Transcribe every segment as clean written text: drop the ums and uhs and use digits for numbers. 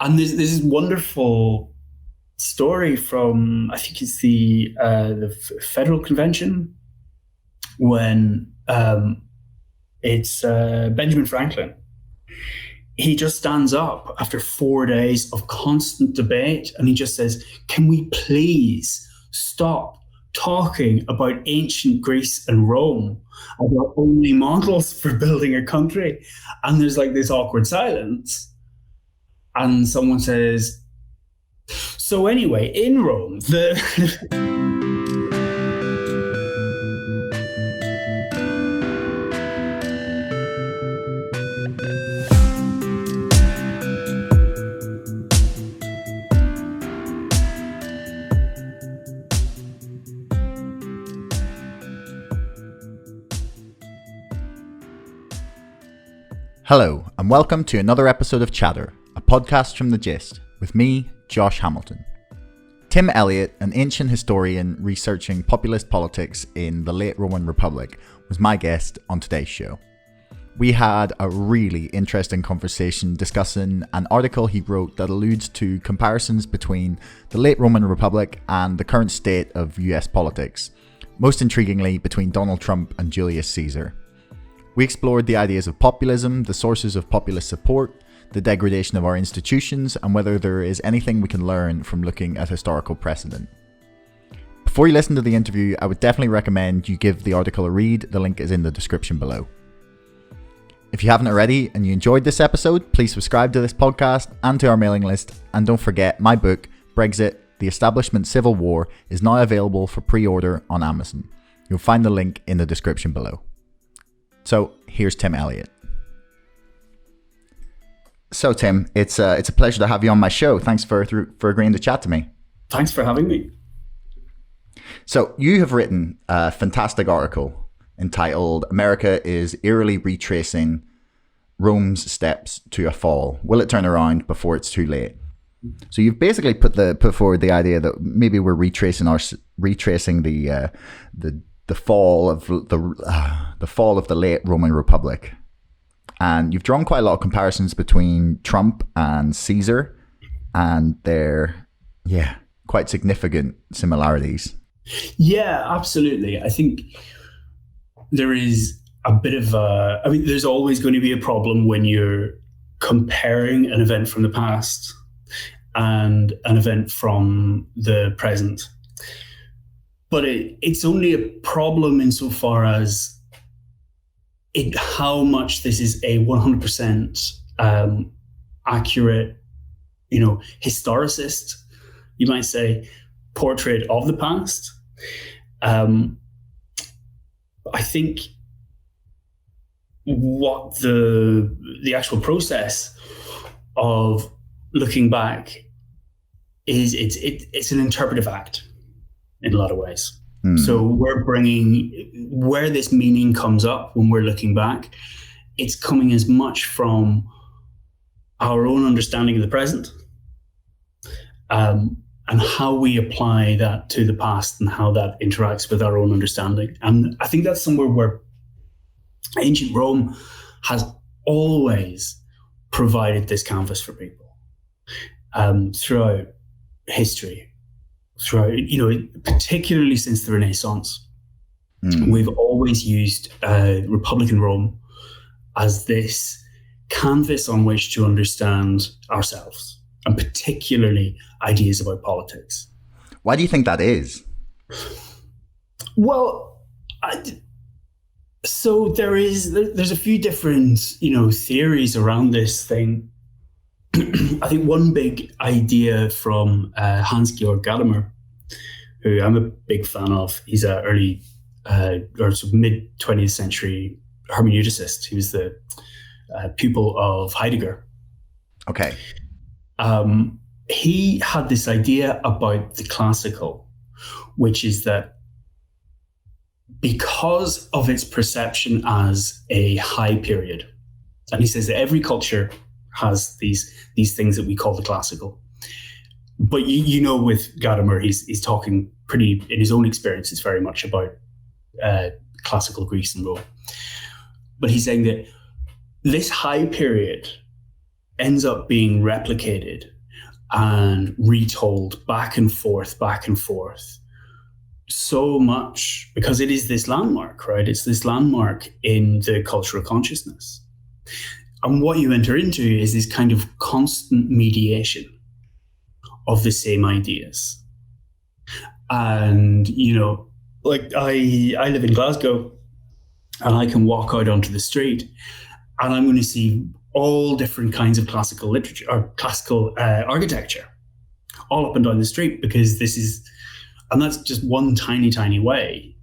And there's this wonderful story from, I think it's the Federal Convention, when it's Benjamin Franklin. He just stands up after 4 days of constant debate, and he just says, "Can we please stop talking about ancient Greece and Rome as our only models for building a country?" And there's like this awkward silence. And someone says, "So anyway, in Rome, Hello, and welcome to another episode of Chatter, a podcast from The Gist, with me, Josh Hamilton. Tim Elliott, an ancient historian researching populist politics in the late Roman Republic, was my guest on today's show. We had a really interesting conversation discussing an article he wrote that alludes to comparisons between the late Roman Republic and the current state of US politics, most intriguingly between Donald Trump and Julius Caesar. We explored the ideas of populism, the sources of populist support, the degradation of our institutions, and whether there is anything we can learn from looking at historical precedent. Before you listen to the interview, I would definitely recommend you give the article a read. The link is in the description below. If you haven't already and you enjoyed this episode, please subscribe to this podcast and to our mailing list. And don't forget, my book, Brexit, The Establishment Civil War, is now available for pre-order on Amazon. You'll find the link in the description below. So here's Tim Elliott. So Tim, it's a pleasure to have you on my show. Thanks for agreeing to chat to me. Thanks for having me. So you have written a fantastic article entitled "America is eerily retracing Rome's steps to a fall. Will it turn around before it's too late?" So you've basically put forward the idea that maybe we're retracing the fall of the late Roman Republic, and you've drawn quite a lot of comparisons between Trump and Caesar, and their quite significant similarities. Yeah, absolutely. I think there is a bit of there's always going to be a problem when you're comparing an event from the past and an event from the present. But it's only a problem insofar as how much this is a 100% accurate, historicist, you might say, portrait of the past. I think what the actual process of looking back is, it's an interpretive act in a lot of ways. So we're bringing where this meaning comes up when we're looking back. It's coming as much from our own understanding of the present, and how we apply that to the past and how that interacts with our own understanding. And I think that's somewhere where ancient Rome has always provided this canvas for people throughout history. Particularly since the Renaissance, we've always used Republican Rome as this canvas on which to understand ourselves, and particularly ideas about politics. Why do you think that is? Well, so there's a few different theories around this thing. I think one big idea from Hans-Georg Gadamer, who I'm a big fan of. He's an early mid-20th century hermeneuticist. He was the pupil of Heidegger. Okay. He had this idea about the classical, which is that because of its perception as a high period, and he says that every culture has these things that we call the classical. But with Gadamer, he's talking pretty, in his own experience, it's very much about classical Greece and Rome. But he's saying that this high period ends up being replicated and retold back and forth, so much because it is this landmark, right? It's this landmark in the cultural consciousness. And what you enter into is this kind of constant mediation of the same ideas. And, like I live in Glasgow, and I can walk out onto the street and I'm going to see all different kinds of classical literature or classical architecture all up and down the street, because and that's just one tiny way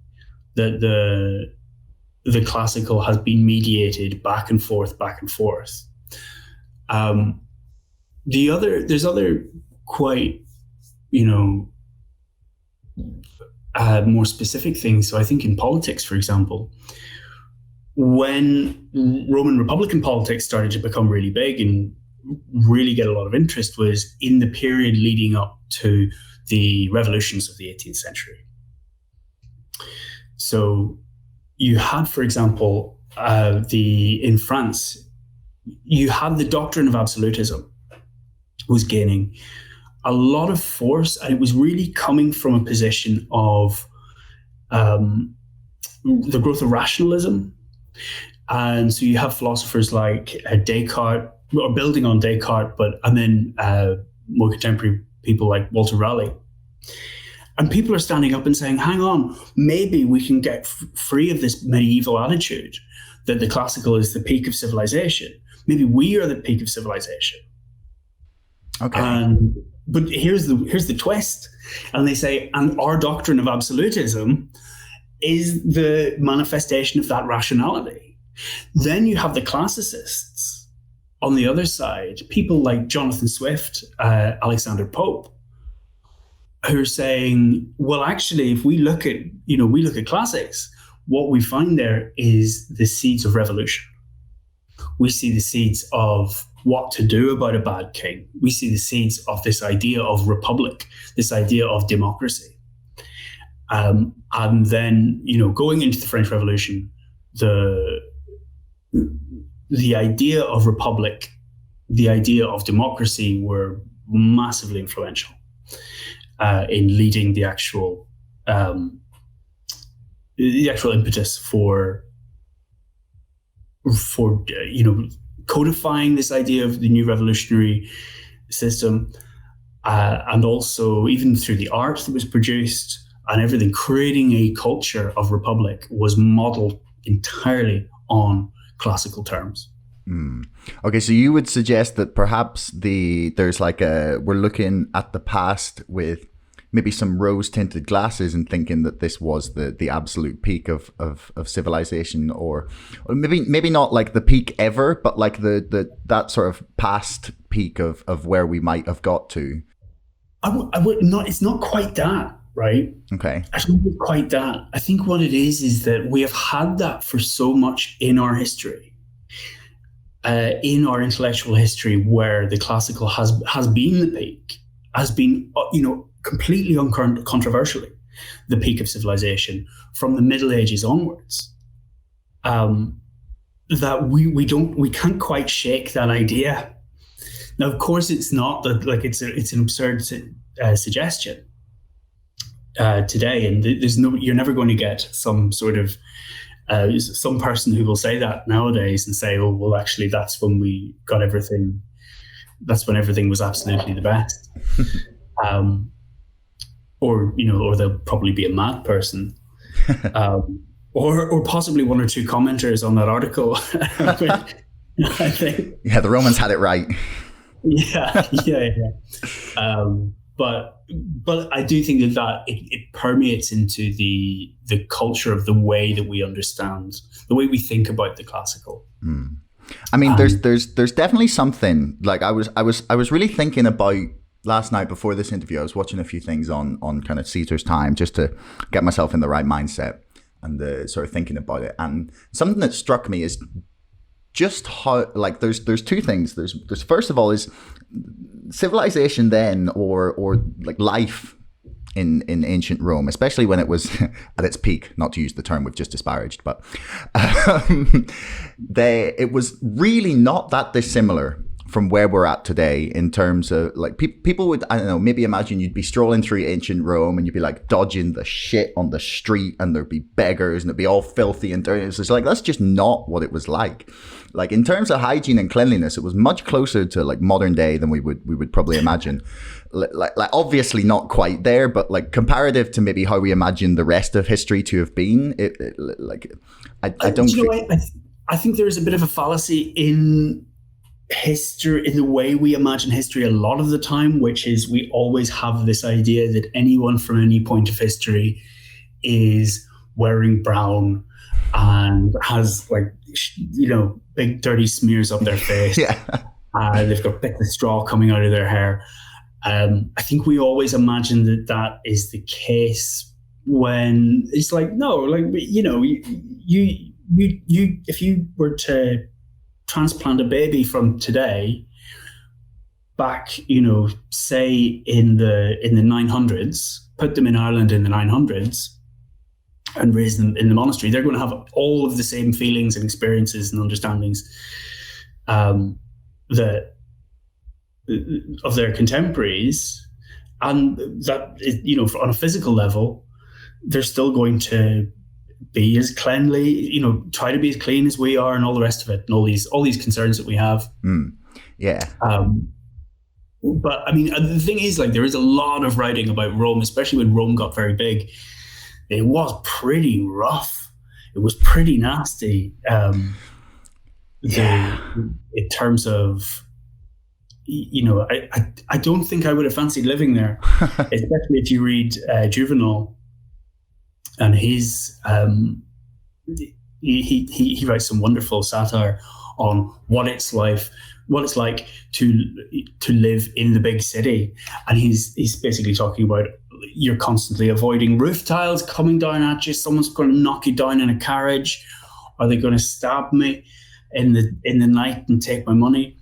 that the classical has been mediated back and forth. There's other quite, more specific things. So I think in politics, for example, when Roman Republican politics started to become really big and really get a lot of interest was in the period leading up to the revolutions of the 18th century. So you had, for example, in France, you had the doctrine of absolutism was gaining a lot of force, and it was really coming from a position of the growth of rationalism. And so you have philosophers like Descartes, or building on Descartes, and then more contemporary people like Walter Raleigh. And people are standing up and saying, hang on, maybe we can get free of this medieval attitude that the classical is the peak of civilization. Maybe we are the peak of civilization. Okay. But here's the twist. And they say, and our doctrine of absolutism is the manifestation of that rationality. Then you have the classicists on the other side, people like Jonathan Swift, Alexander Pope, who are saying, well, actually, if we look at classics, what we find there is the seeds of revolution. We see the seeds of what to do about a bad king. We see the seeds of this idea of republic, this idea of democracy. And then, going into the French Revolution, the idea of republic, the idea of democracy were massively influential in leading the actual impetus for codifying this idea of the new revolutionary system, and also even through the art that was produced and everything, creating a culture of republic was modeled entirely on classical terms. Okay, so you would suggest that perhaps we're looking at the past with maybe some rose-tinted glasses and thinking that this was the absolute peak of civilization, or maybe not like the peak ever, but like that sort of past peak of where we might have got to. I would not. It's not quite that, right? Okay. I don't think quite that. I think what it is that we have had that for so much in our history, in our intellectual history, where the classical has been the peak, has been completely uncontroversially the peak of civilization from the Middle Ages onwards. That we can't quite shake that idea. Now, of course, it's not that it's an absurd suggestion today, and you're never going to get some sort of some person who will say that nowadays and say, oh, well, actually, that's when we got everything. That's when everything was absolutely the best. Or there'll probably be a mad person, or possibly one or two commenters on that article. I think. Yeah, the Romans had it right. Yeah. But I do think that it permeates into the culture of the way that we understand, the way we think about the classical. I mean, there's definitely something like I was really thinking about. Last night before this interview, I was watching a few things on kind of Caesar's time just to get myself in the right mindset and sort of thinking about it. And something that struck me is just how there's two things. There's first of all is civilization then or like life in ancient Rome, especially when it was at its peak, not to use the term we've just disparaged, but it was really not that dissimilar from where we're at today in terms of like people would, I don't know, maybe imagine you'd be strolling through ancient Rome and you'd be like dodging the shit on the street and there'd be beggars and it'd be all filthy and dirty. It's just like, that's just not what it was like. Like in terms of hygiene and cleanliness, it was much closer to like modern day than we would probably imagine. Like obviously not quite there, but like comparative to maybe how we imagine the rest of history to have been, I don't think... I think there is a bit of a fallacy in history, in the way we imagine history a lot of the time, which is we always have this idea that anyone from any point of history is wearing brown and has like, you know, big dirty smears up their face. Yeah. They've got bits of straw coming out of their hair. I think we always imagine that is the case when it's like, no, like, you know, you if you were to transplant a baby from today back, you know, say in the 900s, put them in Ireland in the 900s and raise them in the monastery, they're going to have all of the same feelings and experiences and understandings that of their contemporaries, and that, you know, on a physical level, they're still going to be as cleanly, you know, try to be as clean as we are, and all the rest of it, and all these concerns that we have. Yeah. But I mean, the thing is, like, there is a lot of writing about Rome, especially when Rome got very big. It was pretty rough. It was pretty nasty. In terms of, you know, I don't think I would have fancied living there, especially if you read Juvenal. And his he writes some wonderful satire on what it's like to live in the big city, and he's basically talking about you're constantly avoiding roof tiles coming down at you. Someone's going to knock you down in a carriage. Are they going to stab me in the night and take my money?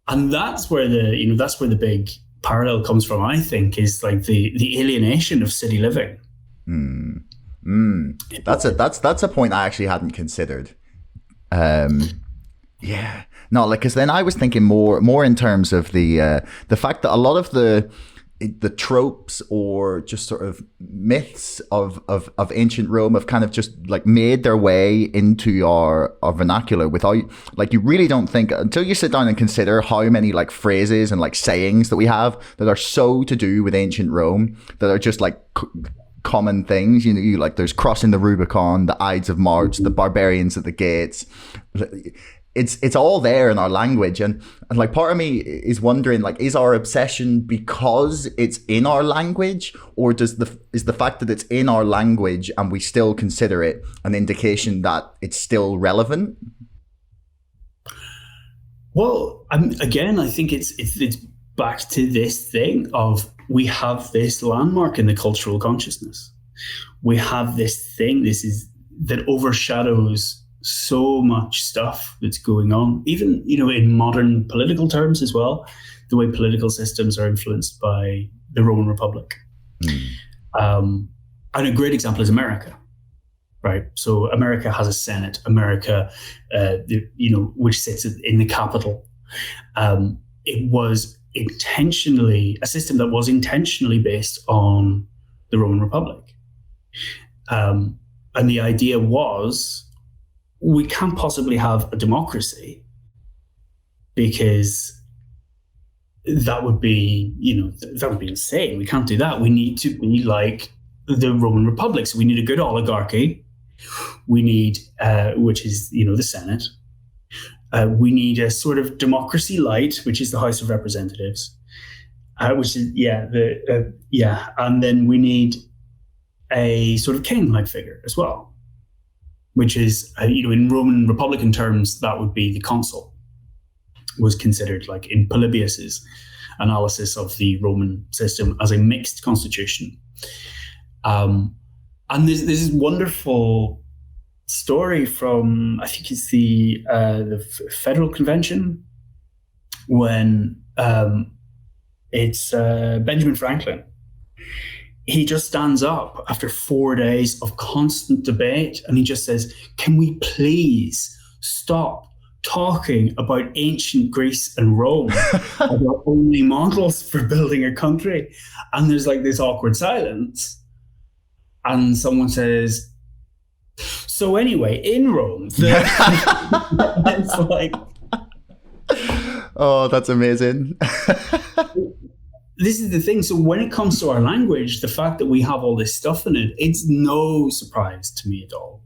And that's where the big parallel comes from. I think is like the alienation of city living. That's a point I actually hadn't considered. Yeah, no, like, because then I was thinking more in terms of the fact that a lot of the tropes or just sort of myths of ancient Rome have kind of just like made their way into our vernacular without, like, you really don't think until you sit down and consider how many like phrases and like sayings that we have that are so to do with ancient Rome that are just like common things, you know, you like, there's crossing the Rubicon, the Ides of March, the barbarians at the gates. It's all there in our language, and like part of me is wondering, like, is our obsession because it's in our language, or is the fact that it's in our language and we still consider it an indication that it's still relevant? Well, again, I think it's back to this thing of, we have this landmark in the cultural consciousness. We have this thing, that overshadows so much stuff that's going on, even, you know, in modern political terms as well, the way political systems are influenced by the Roman Republic. And a great example is America, right? So America has a Senate, America, which sits in the Capitol. It was intentionally a system that was intentionally based on the Roman Republic. And the idea was, we can't possibly have a democracy because that would be insane. We can't do that. We need to be like the Roman Republic. So we need a good oligarchy. We need, which is, you know, the Senate. We need a sort of democracy light, which is the House of Representatives, which is, and then we need a sort of king-like figure as well, which is, in Roman Republican terms, that would be the consul, was considered, like in Polybius's analysis of the Roman system, as a mixed constitution. And there's this wonderful story from, I think it's the Federal Convention, when it's Benjamin Franklin. He just stands up after 4 days of constant debate, and he just says, "Can we please stop talking about ancient Greece and Rome are the only models for building a country. And there's like this awkward silence. And someone says, so anyway, in Rome, it's like... Oh, that's amazing. This is the thing. So when it comes to our language, the fact that we have all this stuff in it, it's no surprise to me at all.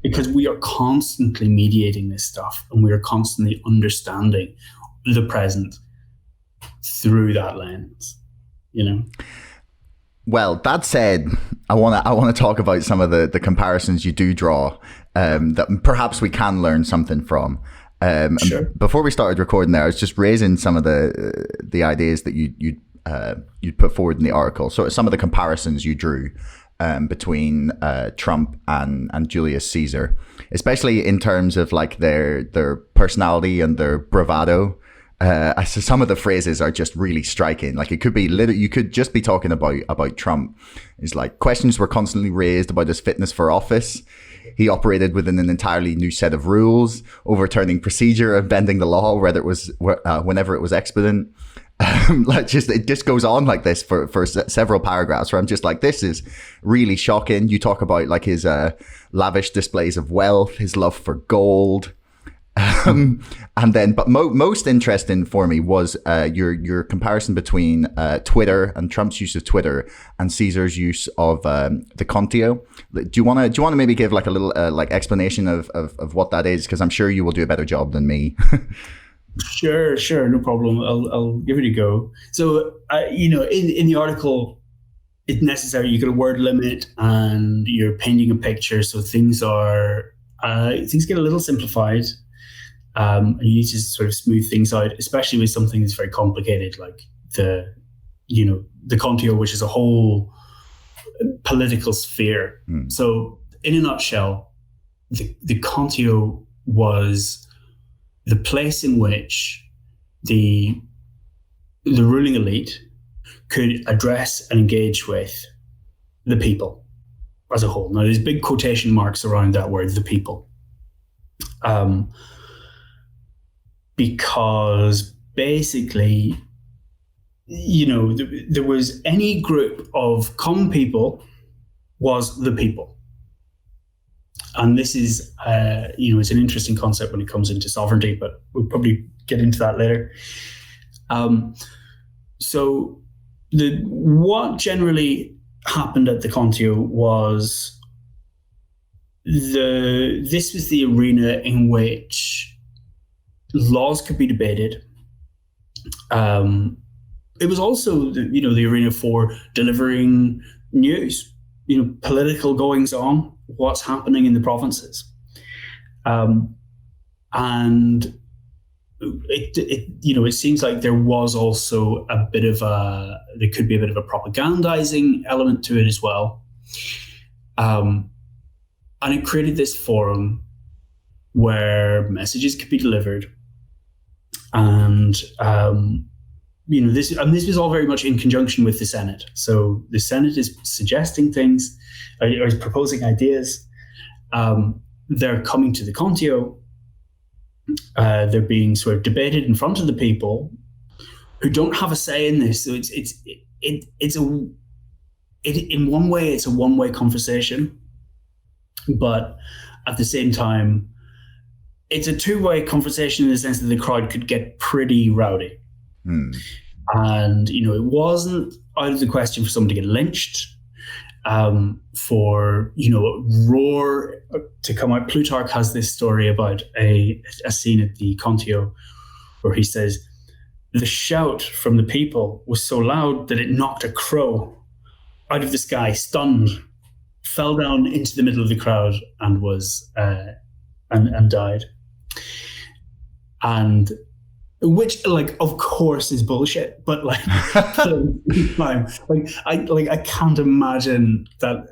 Because we are constantly mediating this stuff and we are constantly understanding the present through that lens, you know? Well, that said, I want to talk about some of the comparisons you do draw that perhaps we can learn something from. Sure. Before we started recording there, I was just raising some of the ideas that you'd put forward in the article. So some of the comparisons you drew between Trump and Julius Caesar, especially in terms of like their personality and their bravado. So some of the phrases are just really striking. Like it could be you could just be talking about Trump. It's like questions were constantly raised about his fitness for office. He operated within an entirely new set of rules, overturning procedure and bending the law whenever it was expedient. It just goes on like this for several paragraphs where I'm just like, this is really shocking. You talk about like his lavish displays of wealth, his love for gold. But most interesting for me was your comparison between Twitter and Trump's use of Twitter and Caesar's use of the Contio. Do you want to maybe give like a little explanation of what that is? Because I'm sure you will do a better job than me. Sure, no problem. I'll give it a go. So in the article, it's necessary. You got a word limit and you're painting a picture, so things get a little simplified. And you need to sort of smooth things out, especially with something that's very complicated, like the Contio, which is a whole political sphere. So, in a nutshell, the Contio was the place in which the ruling elite could address and engage with the people as a whole. Now, there's big quotation marks around that word, the people. Because basically, there was any group of common people was the people. And this is, it's an interesting concept when it comes into sovereignty, but we'll probably get into that later. So what generally happened at the Contio was this was the arena in which laws could be debated. It was also the arena for delivering news, political goings on, what's happening in the provinces, and it seems like there was also there could be a bit of a propagandizing element to it as well, and it created this forum where messages could be delivered. And this was all very much in conjunction with the Senate. So the Senate is suggesting things, or is proposing ideas. They're coming to the Contio. They're being sort of debated in front of the people, who don't have a say in this. So in one way it's a one-way conversation, but at the same time, it's a two-way conversation in the sense that the crowd could get pretty rowdy. And, it wasn't out of the question for someone to get lynched, for, roar to come out. Plutarch has this story about a scene at the Contio where he says, the shout from the people was so loud that it knocked a crow out of the sky, stunned, fell down into the middle of the crowd and was, and died. And which, of course, is bullshit. But I can't imagine that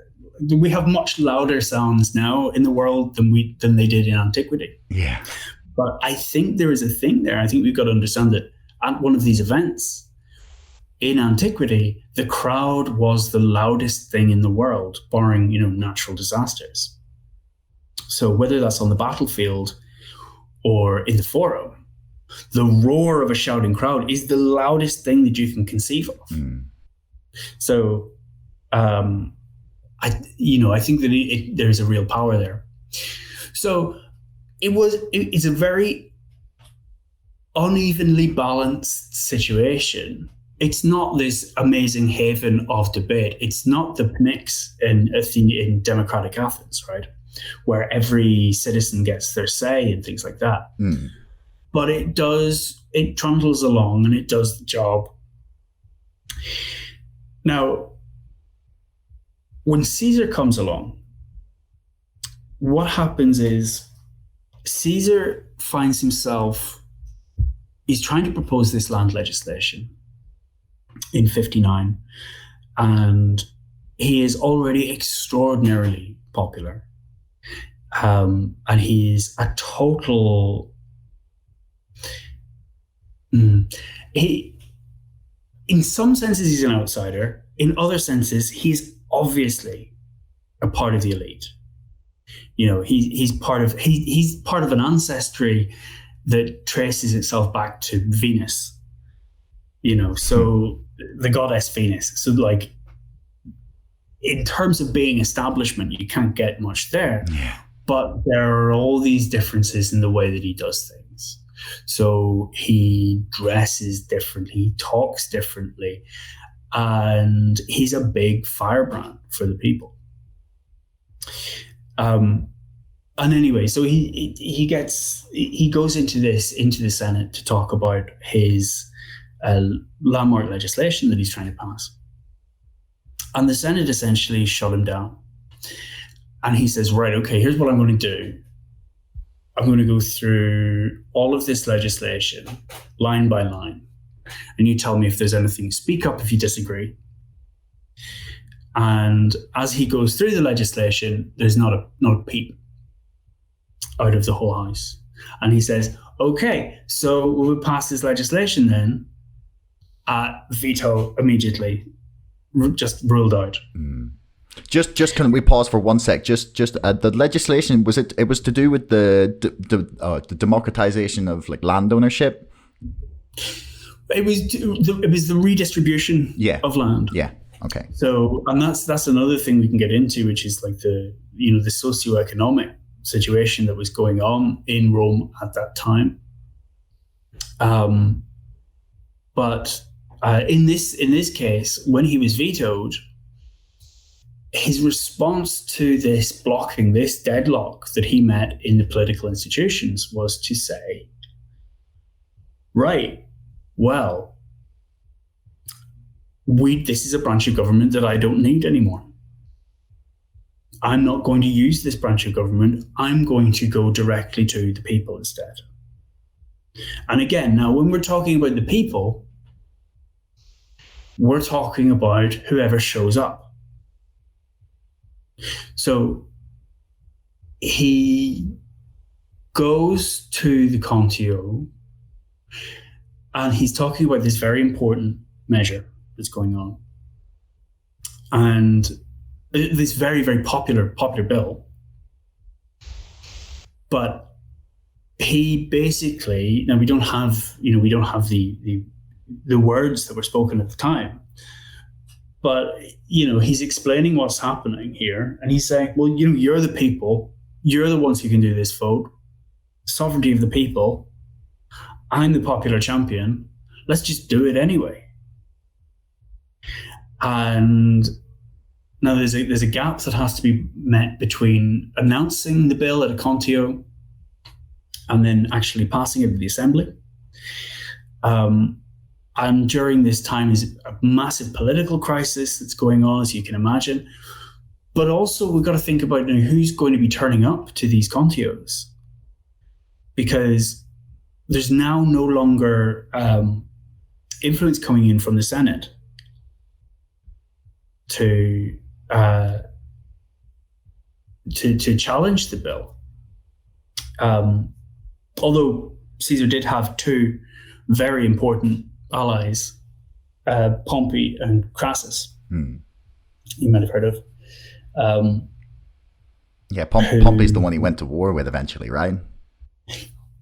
we have much louder sounds now in the world than they did in antiquity. Yeah. But I think there is a thing there. I think we've got to understand that at one of these events in antiquity, the crowd was the loudest thing in the world, barring natural disasters. So whether that's on the battlefield or in the forum, the roar of a shouting crowd is the loudest thing that you can conceive of. So, I think that there's a real power there. So it's a very unevenly balanced situation. It's not this amazing haven of debate. It's not the Pnyx in democratic Athens, right? Where every citizen gets their say and things like that. But it trundles along and it does the job. Now, when Caesar comes along, what happens is Caesar finds himself, he's trying to propose this land legislation in 59, and he is already extraordinarily popular. And he's a total... in some senses, he's an outsider. In other senses, he's obviously a part of the elite. He's part of an ancestry that traces itself back to Venus. So the goddess Venus. So, like, in terms of being establishment, you can't get much there. Yeah. But there are all these differences in the way that he does things. So he dresses differently, he talks differently, and he's a big firebrand for the people. And anyway, so he goes into the Senate to talk about his landmark legislation that he's trying to pass. And the Senate essentially shut him down. And he says, right, okay, here's what I'm going to do. I'm going to go through all of this legislation line by line. And you tell me if there's anything. Speak up if you disagree. And as he goes through the legislation, there's not a peep out of the whole house. And he says, okay, so we'll pass this legislation then. Veto immediately. Just ruled out. Just can we pause for 1 sec? Just the legislation, was it was to do with the democratization of, like, land ownership? It was the redistribution of land. Yeah. Okay. So, and that's another thing we can get into, which is like the socioeconomic situation that was going on in Rome at that time. But in this case, when he was vetoed, his response to this blocking, this deadlock that he met in the political institutions, was to say, right, well, this is a branch of government that I don't need anymore. I'm not going to use this branch of government. I'm going to go directly to the people instead. And again, now when we're talking about the people, we're talking about whoever shows up. So he goes to the Contio and he's talking about this very important measure that's going on. And this very, very popular bill. But he basically, now we don't have the words that were spoken at the time. But, he's explaining what's happening here. And he's saying, well, you're the people. You're the ones who can do this vote. Sovereignty of the people. I'm the popular champion. Let's just do it anyway. And now there's a gap that has to be met between announcing the bill at a Contio and then actually passing it to the Assembly. And during this time is a massive political crisis that's going on, as you can imagine. But also we've got to think about who's going to be turning up to these Contios. Because there's now no longer influence coming in from the Senate to challenge the bill. Although Caesar did have two very important allies, Pompey and Crassus. You might have heard of. Pompey's the one he went to war with eventually, right?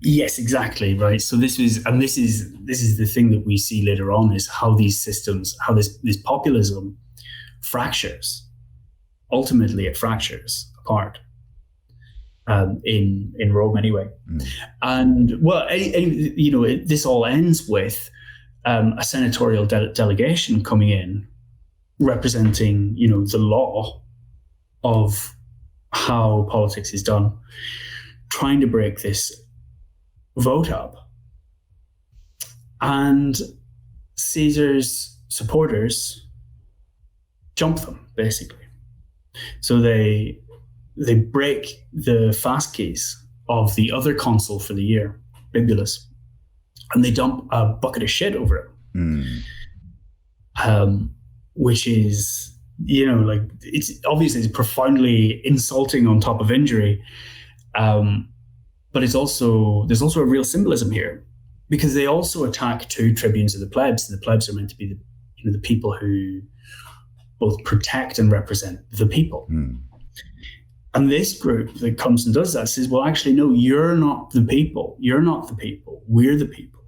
Yes, exactly, right. So this is the thing that we see later on, is how these systems, how this populism fractures. Ultimately, it fractures apart, in Rome anyway. And well, this all ends with a senatorial delegation coming in, representing the law of how politics is done, trying to break this vote up. And Caesar's supporters jump them, basically. So they break the fast keys of the other consul for the year, Bibulus, and they dump a bucket of shit over it. Which is, it's obviously it's profoundly insulting on top of injury. But there's also a real symbolism here, because they also attack two tribunes of the plebs. And the plebs are meant to be the people who both protect and represent the people. And this group that comes and does that says, well, actually, no, you're not the people. You're not the people. We're the people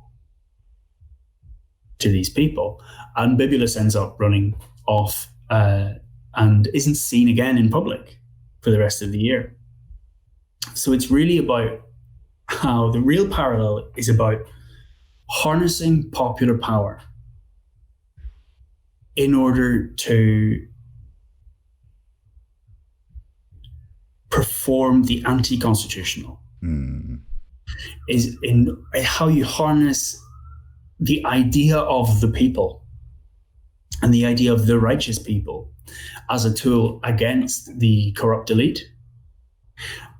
to these people. And Bibulus ends up running off and isn't seen again in public for the rest of the year. So it's really about how the real parallel is about harnessing popular power in order to perform the anti-constitutional. Is in how you harness the idea of the people and the idea of the righteous people as a tool against the corrupt elite,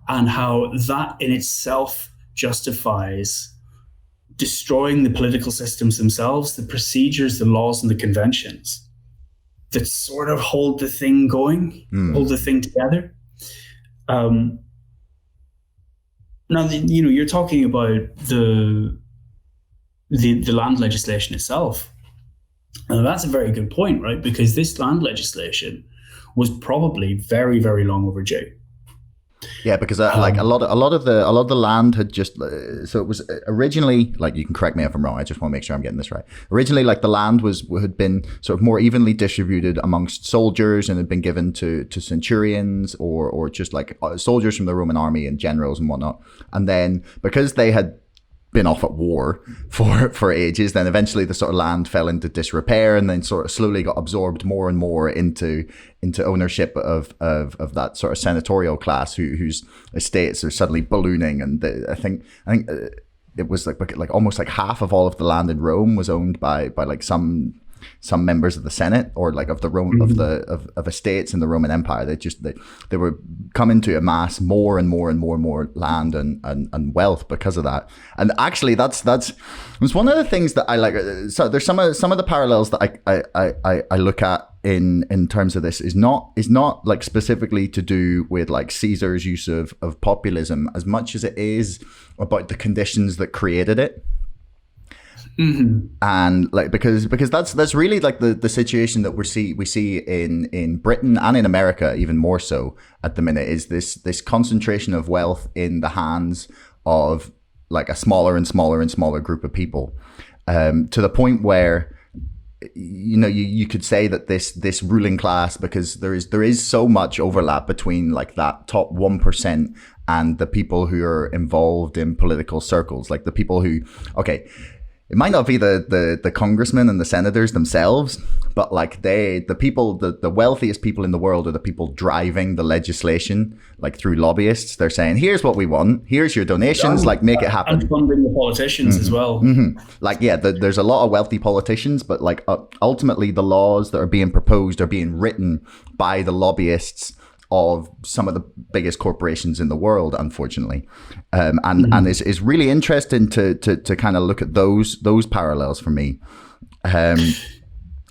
and how that in itself justifies destroying the political systems themselves, the procedures, the laws, and the conventions that sort of hold the thing going, hold the thing together. Now, you're talking about the land legislation itself. And that's a very good point, right? Because this land legislation was probably very, very long overdue. Yeah, because like a lot of the land had just, so it was originally, like, you can correct me if I'm wrong, I just want to make sure I'm getting this right. Originally, like, the land had been sort of more evenly distributed amongst soldiers and had been given to centurions or just like soldiers from the Roman army and generals and whatnot. And then because they had been off at war for ages, then eventually the sort of land fell into disrepair and then sort of slowly got absorbed more and more into ownership of that sort of senatorial class whose estates are suddenly ballooning. And I think it was like almost like half of all of the land in Rome was owned by like some members of the Senate or like of the Rome of estates in the Roman Empire. They were coming to amass more and more and more and more land and wealth because of that. And actually, that's was one of the things that I like. So there's some of the parallels that I look at in terms of this is not like specifically to do with like Caesar's use of populism as much as it is about the conditions that created it. And like because that's really like the situation that we see in Britain and in America even more so at the minute, is this concentration of wealth in the hands of like a smaller and smaller and smaller group of people, to the point where you could say that this ruling class, because there is so much overlap between like that top 1% and the people who are involved in political circles, like the people who, okay, it might not be the congressmen and the senators themselves, but like the wealthiest people in the world are the people driving the legislation, like through lobbyists. They're saying, here's what we want, here's your donations, like make it happen. And funding the politicians as well. Like, yeah, there's a lot of wealthy politicians, but like ultimately the laws that are being proposed are being written by the lobbyists of some of the biggest corporations in the world, unfortunately, and it's really interesting to kind of look at those parallels for me. And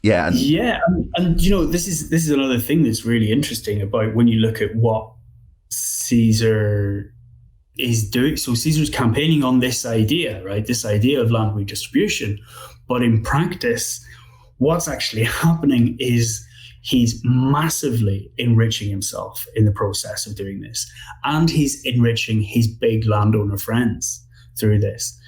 this is another thing that's really interesting about when you look at what Caesar is doing. So Caesar's campaigning on this idea, right? This idea of land redistribution, but in practice, what's actually happening is he's massively enriching himself in the process of doing this. And he's enriching his big landowner friends. through this.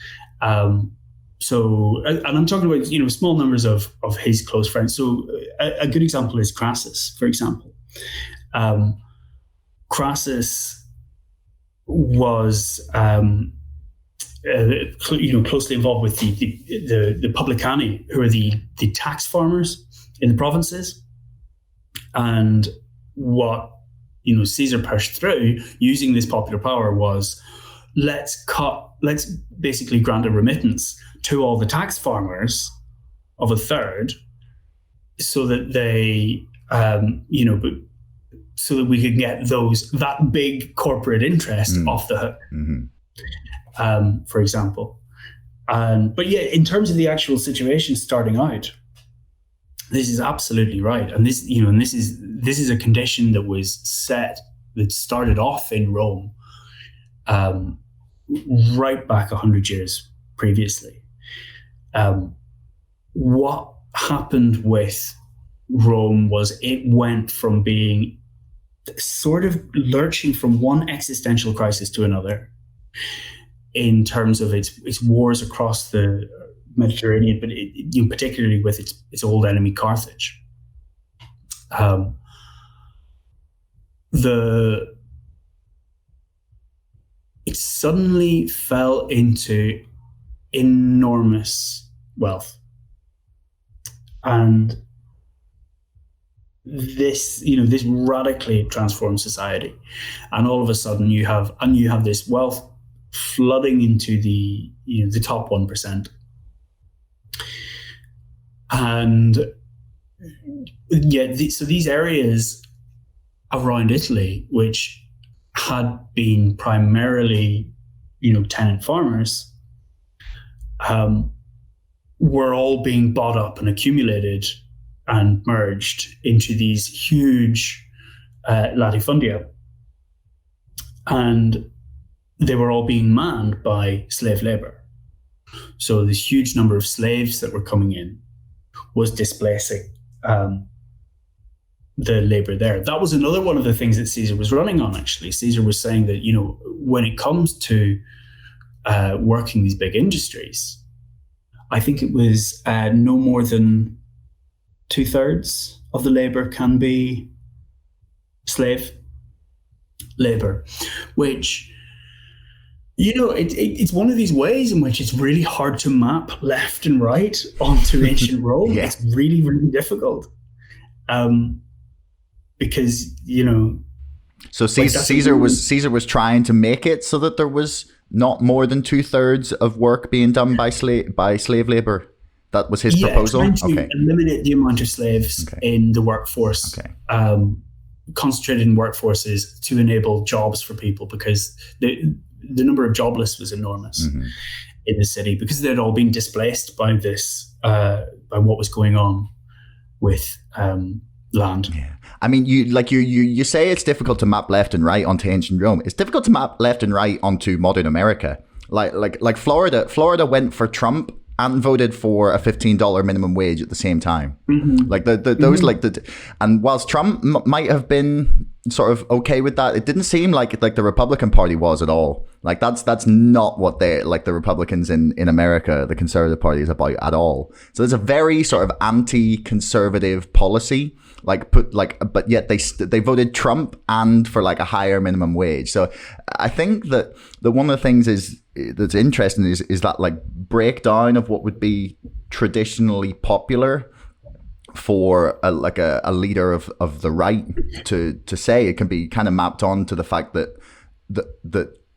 So, and I'm talking about, small numbers of his close friends. So a good example is Crassus, for example. Crassus was, closely involved with the publicani, who are the tax farmers in the provinces. And what, Caesar pushed through using this popular power was, let's basically grant a remittance to all the tax farmers of a third, so that they, so that we could get that big corporate interest off the hook, for example. But yeah, in terms of the actual situation starting out, this is absolutely right, and this is a condition that started off in Rome, right back 100 years previously. What happened with Rome was it went from being sort of lurching from one existential crisis to another in terms of its wars across the Mediterranean, but particularly with its old enemy Carthage. It suddenly fell into enormous wealth, and this radically transformed society. And all of a sudden you have this wealth flooding into the top 1%. And so these areas around Italy, which had been primarily, tenant farmers, were all being bought up and accumulated and merged into these huge latifundia. And they were all being manned by slave labor. So this huge number of slaves that were coming in was displacing the labor there. That was another one of the things that Caesar was running on, actually. Caesar was saying that, when it comes to working these big industries, I think it was no more than 2/3 of the labor can be slave labor, which, it's one of these ways in which it's really hard to map left and right onto ancient Rome. Yeah. It's really, really difficult. Because, So Caesar was trying to make it so that there was not more than 2/3 of work being done by slave labor. That was his proposal? Trying to eliminate the amount of slaves in the workforce. Concentrated in workforces to enable jobs for people, because the number of jobless was enormous in the city, because they'd all been displaced by this, by what was going on with land. Yeah. I mean, you say it's difficult to map left and right onto ancient Rome. It's difficult to map left and right onto modern America. Like Florida. Florida went for Trump and voted for a $15 minimum wage at the same time. And whilst Trump might have been sort of okay with that, it didn't seem like the Republican Party was at all. Like that's not what the Republicans in America, the Conservative Party, is about at all. So there's a very sort of anti-conservative policy, but yet they voted Trump and for like a higher minimum wage. So I think that one of the things that's interesting is that like breakdown of what would be traditionally popular for a leader of the right to say. It can be kind of mapped on to the fact that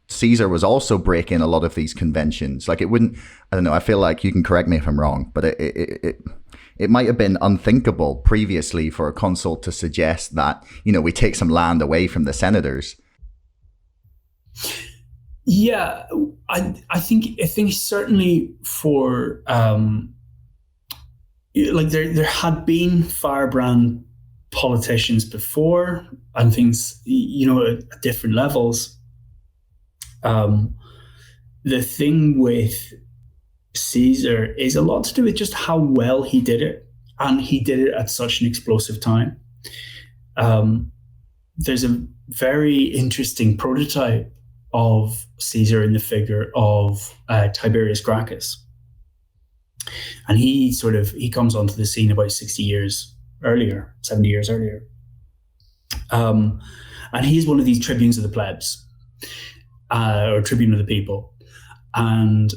Caesar was also breaking a lot of these conventions. Like, it wouldn't, I don't know, I feel like you can correct me if I'm wrong, but it might have been unthinkable previously for a consul to suggest that, we take some land away from the senators. Yeah, I think certainly for there had been firebrand politicians before, and things at different levels. The thing with Caesar is a lot to do with just how well he did it, and he did it at such an explosive time. There's a very interesting prototype of Caesar in the figure of Tiberius Gracchus. And he comes onto the scene about 70 years earlier. And he's one of these tribunes of the plebs, or tribune of the people. And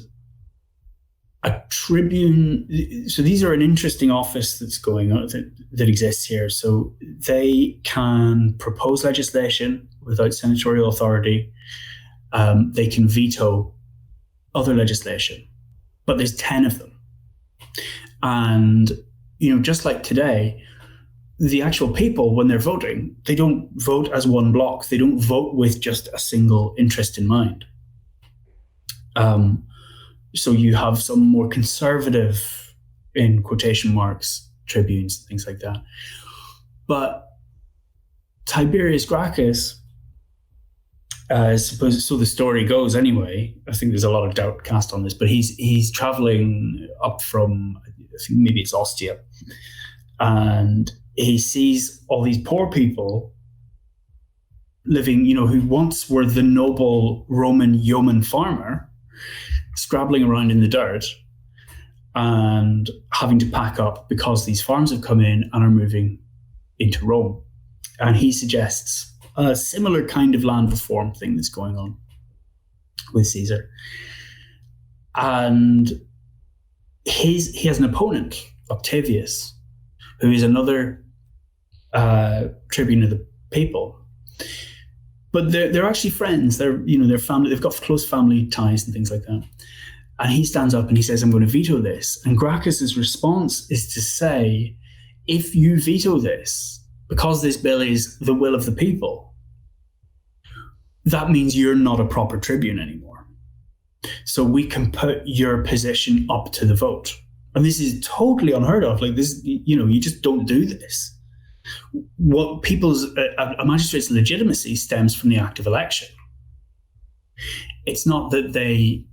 a tribune, so these are an interesting office that's going on, that exists here. So they can propose legislation without senatorial authority. They can veto other legislation, but there's 10 of them. And, just like today, the actual people, when they're voting, they don't vote as one block. They don't vote with just a single interest in mind. So you have some more conservative, in quotation marks, tribunes, things like that. But Tiberius Gracchus, so the story goes anyway, I think there's a lot of doubt cast on this, but he's traveling up from, I think maybe it's Ostia, and he sees all these poor people living, who once were the noble Roman yeoman farmer, scrabbling around in the dirt and having to pack up because these farms have come in and are moving into Rome. And he suggests a similar kind of land reform thing that's going on with Caesar. And he has an opponent, Octavius, who is another tribune of the people. But they're actually friends. They're family. They've got close family ties and things like that. And he stands up and he says, "I'm going to veto this." And Gracchus's response is to say, "If you veto this, because this bill is the will of the people, that means you're not a proper tribune anymore. So we can put your position up to the vote." And this is totally unheard of. Like this, you just don't do this. What a magistrate's legitimacy stems from the act of election. It's not that they,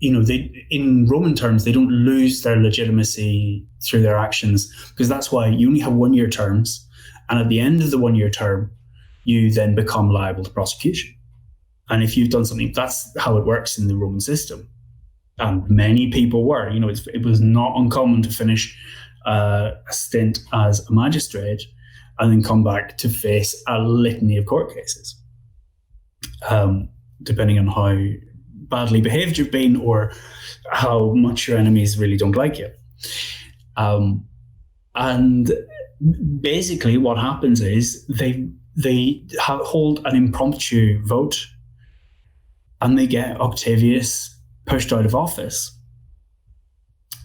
in Roman terms, they don't lose their legitimacy through their actions, because that's why you only have 1-year terms. And at the end of the 1-year term, you then become liable to prosecution. And if you've done something, that's how it works in the Roman system. And many people were, it was not uncommon to finish a stint as a magistrate and then come back to face a litany of court cases, depending on how badly behaved you've been or how much your enemies really don't like you. And basically what happens is they hold an impromptu vote and they get Octavius pushed out of office.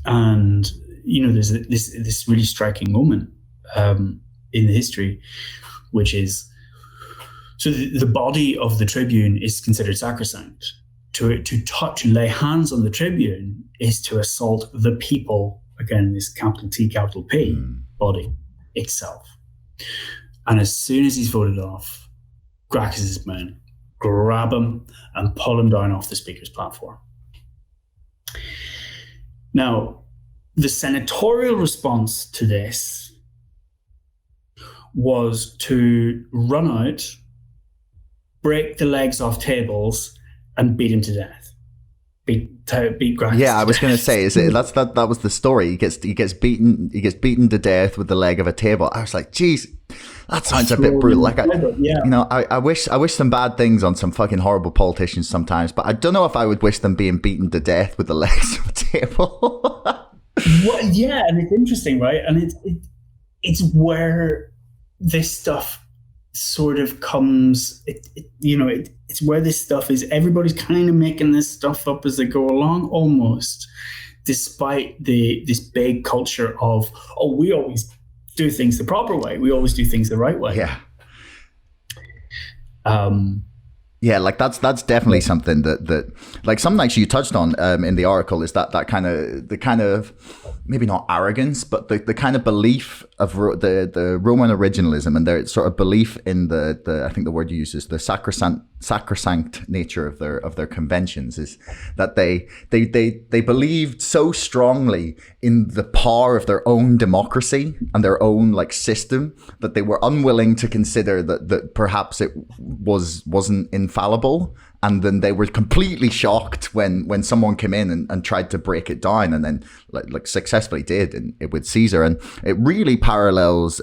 And, there's this really striking moment in the history, which is, so the body of the tribune is considered sacrosanct. To touch and lay hands on the tribune is to assault the people, again, this capital T, capital P body itself. And as soon as he's voted off, Gracchus's men grab him and pull him down off the speaker's platform. Now, the senatorial response to this was to run out, break the legs off tables, and beat him to death. Beat Gracchus. Yeah, I was going to say, that was the story. He gets beaten to death with the leg of a table. I was like, geez, that sounds a bit brutal. Like, I wish some bad things on some fucking horrible politicians sometimes, but I don't know if I would wish them being beaten to death with the legs of a table. Well, yeah, and it's interesting, right? And it's where this stuff sort of comes. It's where this stuff is. Everybody's kind of making this stuff up as they go along, almost, despite this big culture of, we always do things the proper way. We always do things the right way. Yeah. Yeah, like that's definitely something that like something actually you touched on in the article is that kind of maybe not arrogance, but the kind of belief of the Roman originalism and their sort of belief in the I think the word you use is the sacrosanct nature of their conventions, is that they believed so strongly in the power of their own democracy and their own system that they were unwilling to consider that perhaps it wasn't in infallible. And then they were completely shocked when someone came in and tried to break it down, and then like successfully did with Caesar. And it really parallels,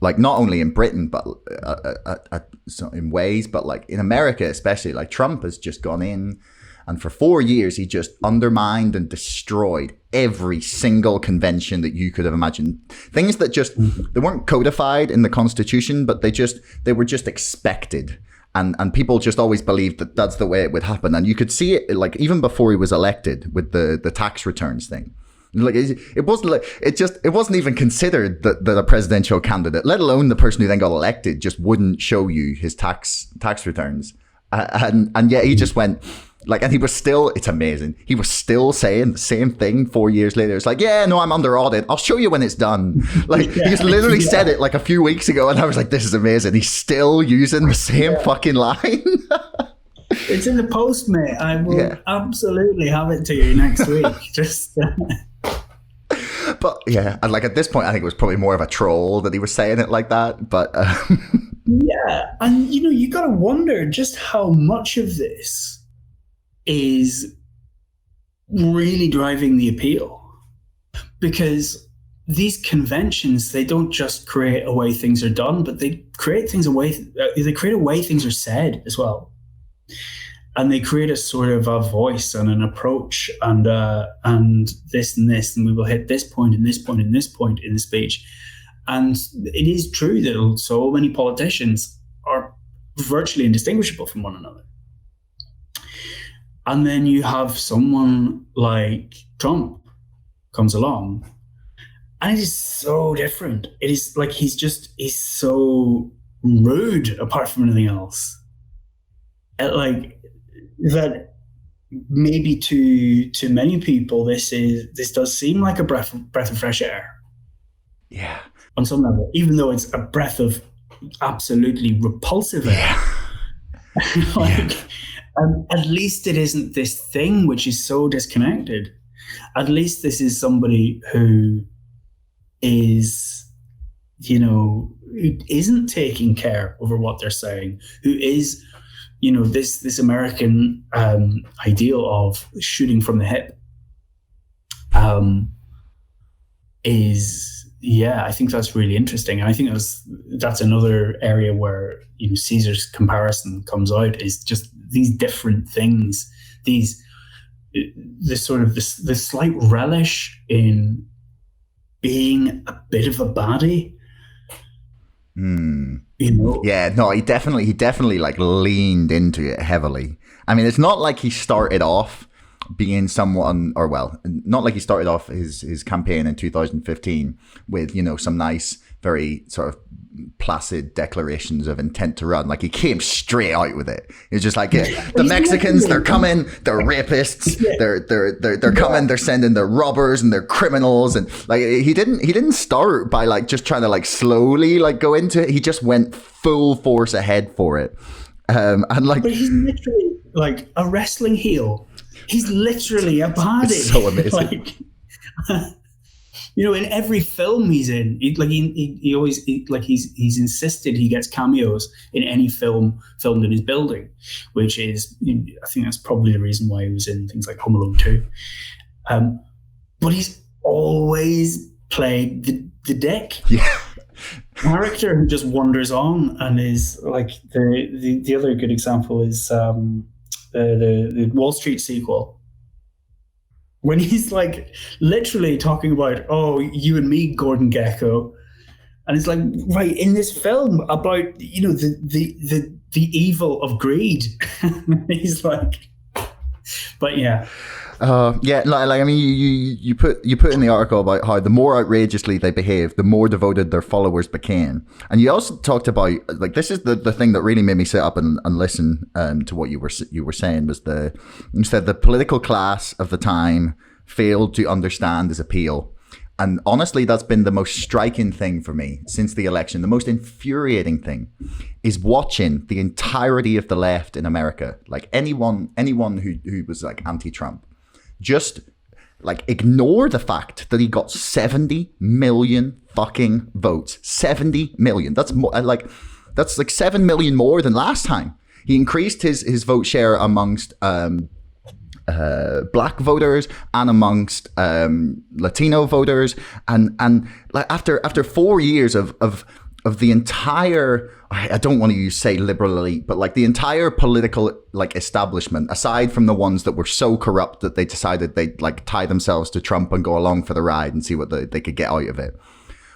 like not only in Britain, but in ways, but like in America especially. Like Trump has just gone in, and for 4 years he just undermined and destroyed every single convention that you could have imagined. Things that just they weren't codified in the Constitution, but they were just expected. And people just always believed that that's the way it would happen. And you could see it like even before he was elected with the tax returns thing. Like it wasn't even considered that a presidential candidate, let alone the person who then got elected, just wouldn't show you his tax returns. And yet he just went like, and he was still, it's amazing. He was still saying the same thing 4 years later. It's like, yeah, no, I'm under audit. I'll show you when it's done. Like he just literally said it like a few weeks ago. And I was like, this is amazing. He's still using the same fucking line. It's in the post, mate. I will absolutely have it to you next week. Just... But yeah, and like at this point, I think it was probably more of a troll that he was saying it like that. But yeah, and you got to wonder just how much of this is really driving the appeal, because these conventions, they don't just create a way things are done, but they create a way things are said as well. And they create a sort of a voice and an approach and this and this, and we will hit this point and this point and this point in the speech. And it is true that so many politicians are virtually indistinguishable from one another. And then you have someone like Trump comes along, and it is so different. It is like he's so rude apart from anything else. Like that, maybe to many people, this does seem like a breath of fresh air. Yeah. On some level, even though it's a breath of absolutely repulsive air. Yeah. At least it isn't this thing which is so disconnected. At least this is somebody who is, who isn't taking care over what they're saying, who is, this American ideal of shooting from the hip I think that's really interesting. And I think that's another area where, Caesar's comparison comes out, is just these different things, the slight relish in being a bit of a baddie. Yeah, no, he definitely like leaned into it heavily. I mean, it's not like he started off being someone, or well, not like he started off his campaign in 2015 with, some nice, very sort of placid declarations of intent to run. Like he came straight out with it. It's just like, the Mexicans, they're coming, they're rapists, they're coming, they're sending their robbers and their criminals. And like, he didn't start by like just trying to like slowly like go into it. He just went full force ahead for it. And like, but he's literally like a wrestling heel. He's literally a baddie. It's so amazing. In every film he's in, he always he's insisted he gets cameos in any film filmed in his building, which is, I think that's probably the reason why he was in things like Home Alone 2. But he's always played the dick. Yeah. Character who just wanders on, and is like the other good example is the Wall Street sequel, when he's like literally talking about, oh, you and me, Gordon Gekko, and it's like, right, in this film about the evil of greed. He's like, but yeah. I mean, you put in the article about how the more outrageously they behaved, the more devoted their followers became. And you also talked about, like, this is the thing that really made me sit up and listen to what you were saying, was you said the political class of the time failed to understand his appeal. And honestly, that's been the most striking thing for me since the election. The most infuriating thing is watching the entirety of the left in America, like anyone who was like anti-Trump, just like ignore the fact that he got 70 million fucking votes. 70 million. That's more, that's like 7 million more than last time. He increased his vote share amongst black voters and amongst Latino voters, and like after 4 years of the entire, I don't want to say liberal elite, but like the entire political like establishment, aside from the ones that were so corrupt that they decided they'd like tie themselves to Trump and go along for the ride and see what they could get out of it.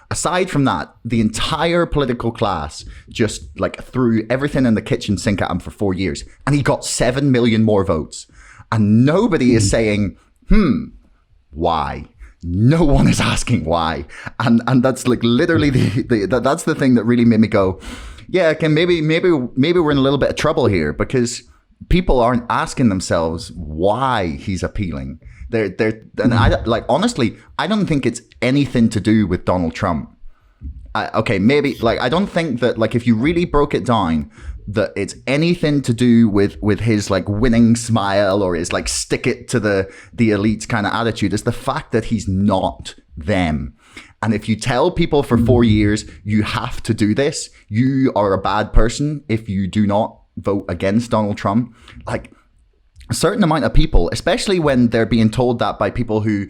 Aside from that, the entire political class just like threw everything in the kitchen sink at him for 4 years, and he got 7 million more votes. And nobody is saying, why? No one is asking why. And that's like literally that's the thing that really made me go, yeah, okay, maybe we're in a little bit of trouble here, because people aren't asking themselves why he's appealing. And honestly, I don't think it's anything to do with Donald Trump. Maybe like, I don't think that like if you really broke it down, that it's anything to do with his like winning smile or his like stick it to the elites kind of attitude. It's the fact that he's not them. And if you tell people for 4 years, you have to do this, you are a bad person if you do not vote against Donald Trump. Like a certain amount of people, especially when they're being told that by people who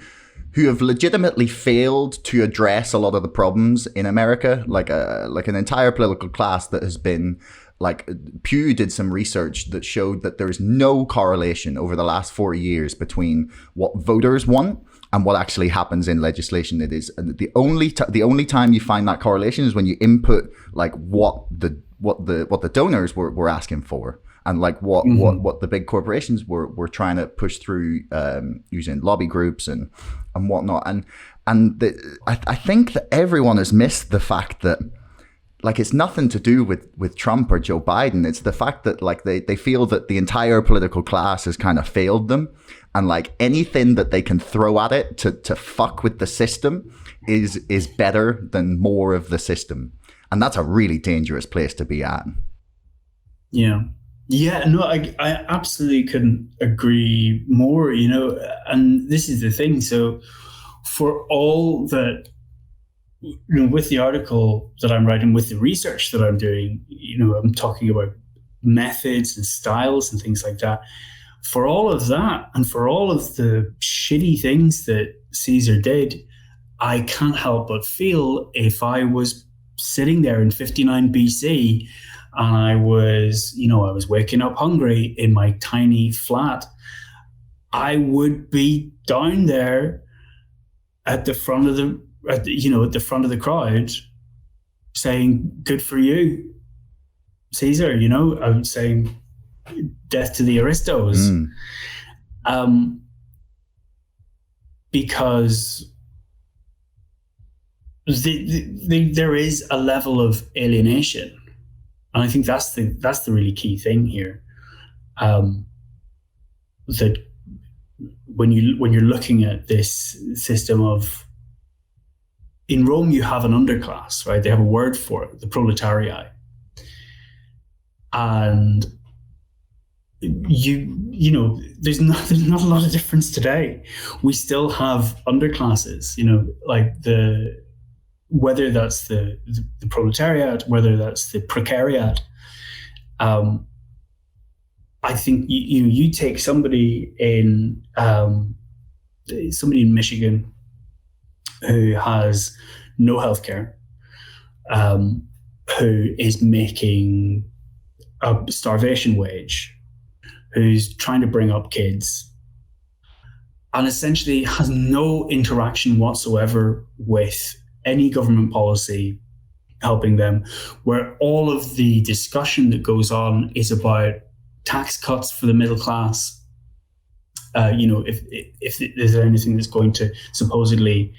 have legitimately failed to address a lot of the problems in America, like an entire political class that has been like, Pew did some research that showed that there is no correlation over the last 40 years between what voters want and what actually happens in legislation. It is the only time you find that correlation is when you input like what the donors were asking for, and like what the big corporations were trying to push through using lobby groups and whatnot. I think that everyone has missed the fact that like it's nothing to do with Trump or Joe Biden. It's the fact that like they feel that the entire political class has kind of failed them, and like anything that they can throw at it to fuck with the system is better than more of the system. And that's a really dangerous place to be at. Yeah. Yeah, no, I absolutely couldn't agree more, and this is the thing. So for all that, with the article that I'm writing, with the research that I'm doing, I'm talking about methods and styles and things like that. For all of that, and for all of the shitty things that Caesar did, I can't help but feel if I was sitting there in 59 BC and I was waking up hungry in my tiny flat, I would be down there at the front of the crowd saying, "Good for you, Caesar." I'm saying, "Death to the aristos," because there is a level of alienation, and I think that's the really key thing here. That when you're looking at this system of, in Rome, you have an underclass, right? They have a word for it, the proletariat. And there's not a lot of difference today. We still have underclasses, like whether that's the proletariat, whether that's the precariat. I think you take somebody in Michigan who has no healthcare, who is making a starvation wage, who's trying to bring up kids, and essentially has no interaction whatsoever with any government policy helping them, where all of the discussion that goes on is about tax cuts for the middle class. If there's anything that's going to supposedly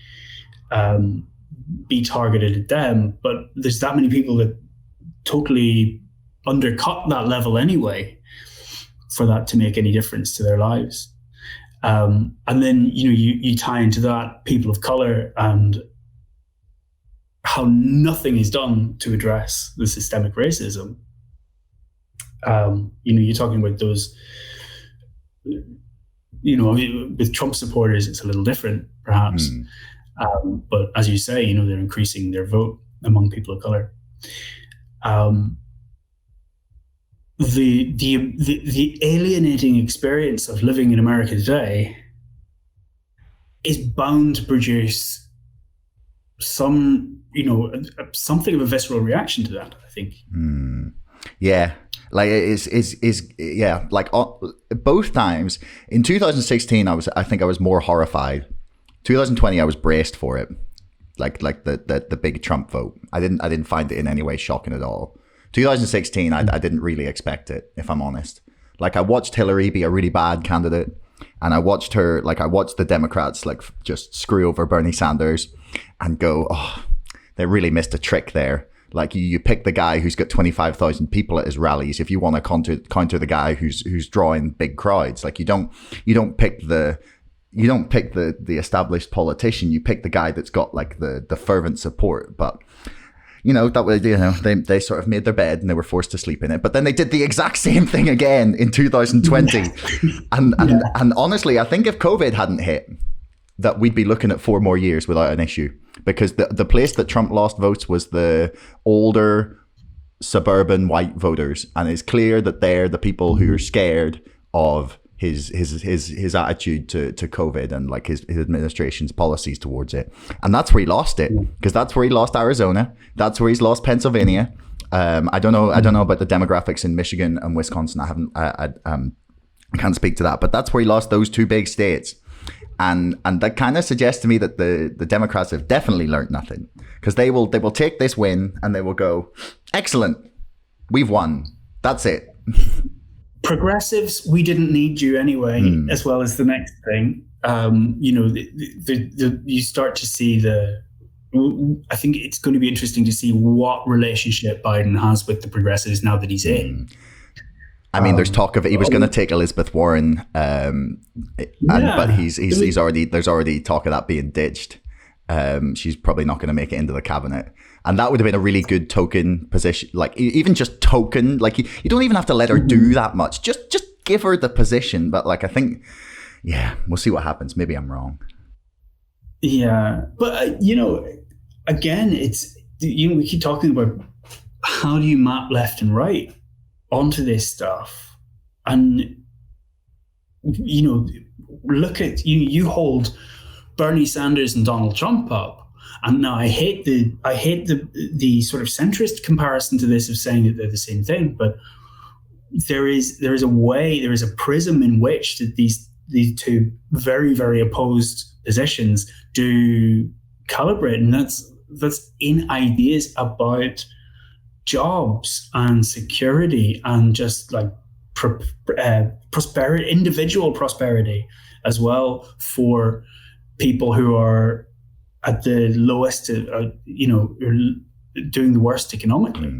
be targeted at them, but there's that many people that totally undercut that level anyway for that to make any difference to their lives. And then you tie into that people of color and how nothing is done to address the systemic racism. You're talking about those, with Trump supporters, it's a little different, perhaps. But as you say, they're increasing their vote among people of color. the alienating experience of living in America today is bound to produce some, something of a visceral reaction to that, I think. Yeah. Like both times in 2016, I think I was more horrified. 2020, I was braced for it. Like the big Trump vote. I didn't find it in any way shocking at all. 2016, I didn't really expect it, if I'm honest. Like, I watched Hillary be a really bad candidate, and I watched the Democrats just screw over Bernie Sanders and go, oh, they really missed a trick there. Like, you pick the guy who's got 25,000 people at his rallies if you want to counter the guy who's drawing big crowds. Like, you don't pick the established politician. You pick the guy that's got like the fervent support. But that way, they sort of made their bed and they were forced to sleep in it. But then they did the exact same thing again in 2020. and honestly, I think if COVID hadn't hit, that we'd be looking at 4 more years without an issue, because the place that Trump lost votes was the older suburban white voters, and it's clear that they're the people who are scared of his attitude to COVID and like his administration's policies towards it. And that's where he lost it, because that's where he lost Arizona. That's where he's lost Pennsylvania. I don't know about the demographics in Michigan and Wisconsin. I can't speak to that, but that's where he lost those 2 big states. And that kind of suggests to me that the Democrats have definitely learned nothing, because they will take this win and they will go, excellent, we've won. That's it. Progressives, we didn't need you anyway, as well as the next thing. You start to see I think it's going to be interesting to see what relationship Biden has with the progressives now that he's in. I mean, there's talk of he was going to take Elizabeth Warren, but he's already, there's already talk of that being ditched. She's probably not going to make it into the cabinet. And that would have been a really good token position. Like, even just token, like you don't even have to let her do that much. Just give her the position. But like, I think, we'll see what happens. Maybe I'm wrong. Yeah. But, again, it's, we keep talking about how do you map left and right onto this stuff. And, look at, you hold Bernie Sanders and Donald Trump up. And now I hate the sort of centrist comparison to this of saying that they're the same thing, but there is a prism in which that these 2 very, very opposed positions do calibrate, and that's in ideas about jobs and security and just like prosperity, individual prosperity as well for people who are at the lowest, doing the worst economically.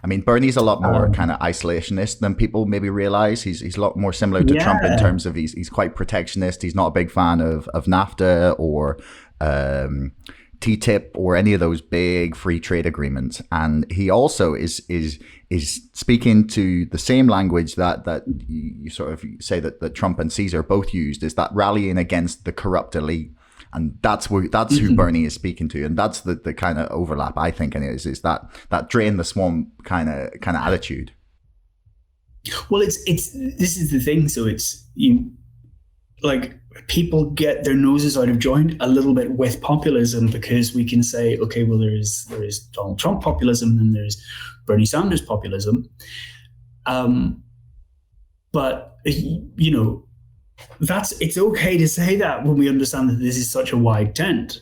I mean, Bernie's a lot more kind of isolationist than people maybe realize. He's a lot more similar to Trump in terms of he's quite protectionist. He's not a big fan of NAFTA or TTIP or any of those big free trade agreements. And he also is speaking to the same language that you sort of say that Trump and Caesar both used, is that rallying against the corrupt elite. And that's who Bernie is speaking to, and that's the kind of overlap, I think, and is that drain the swamp kind of attitude. Well, it's this is the thing. So it's like people get their noses out of joint a little bit with populism, because we can say, okay, well, there is Donald Trump populism and there's Bernie Sanders populism, but it's okay to say that when we understand that this is such a wide tent.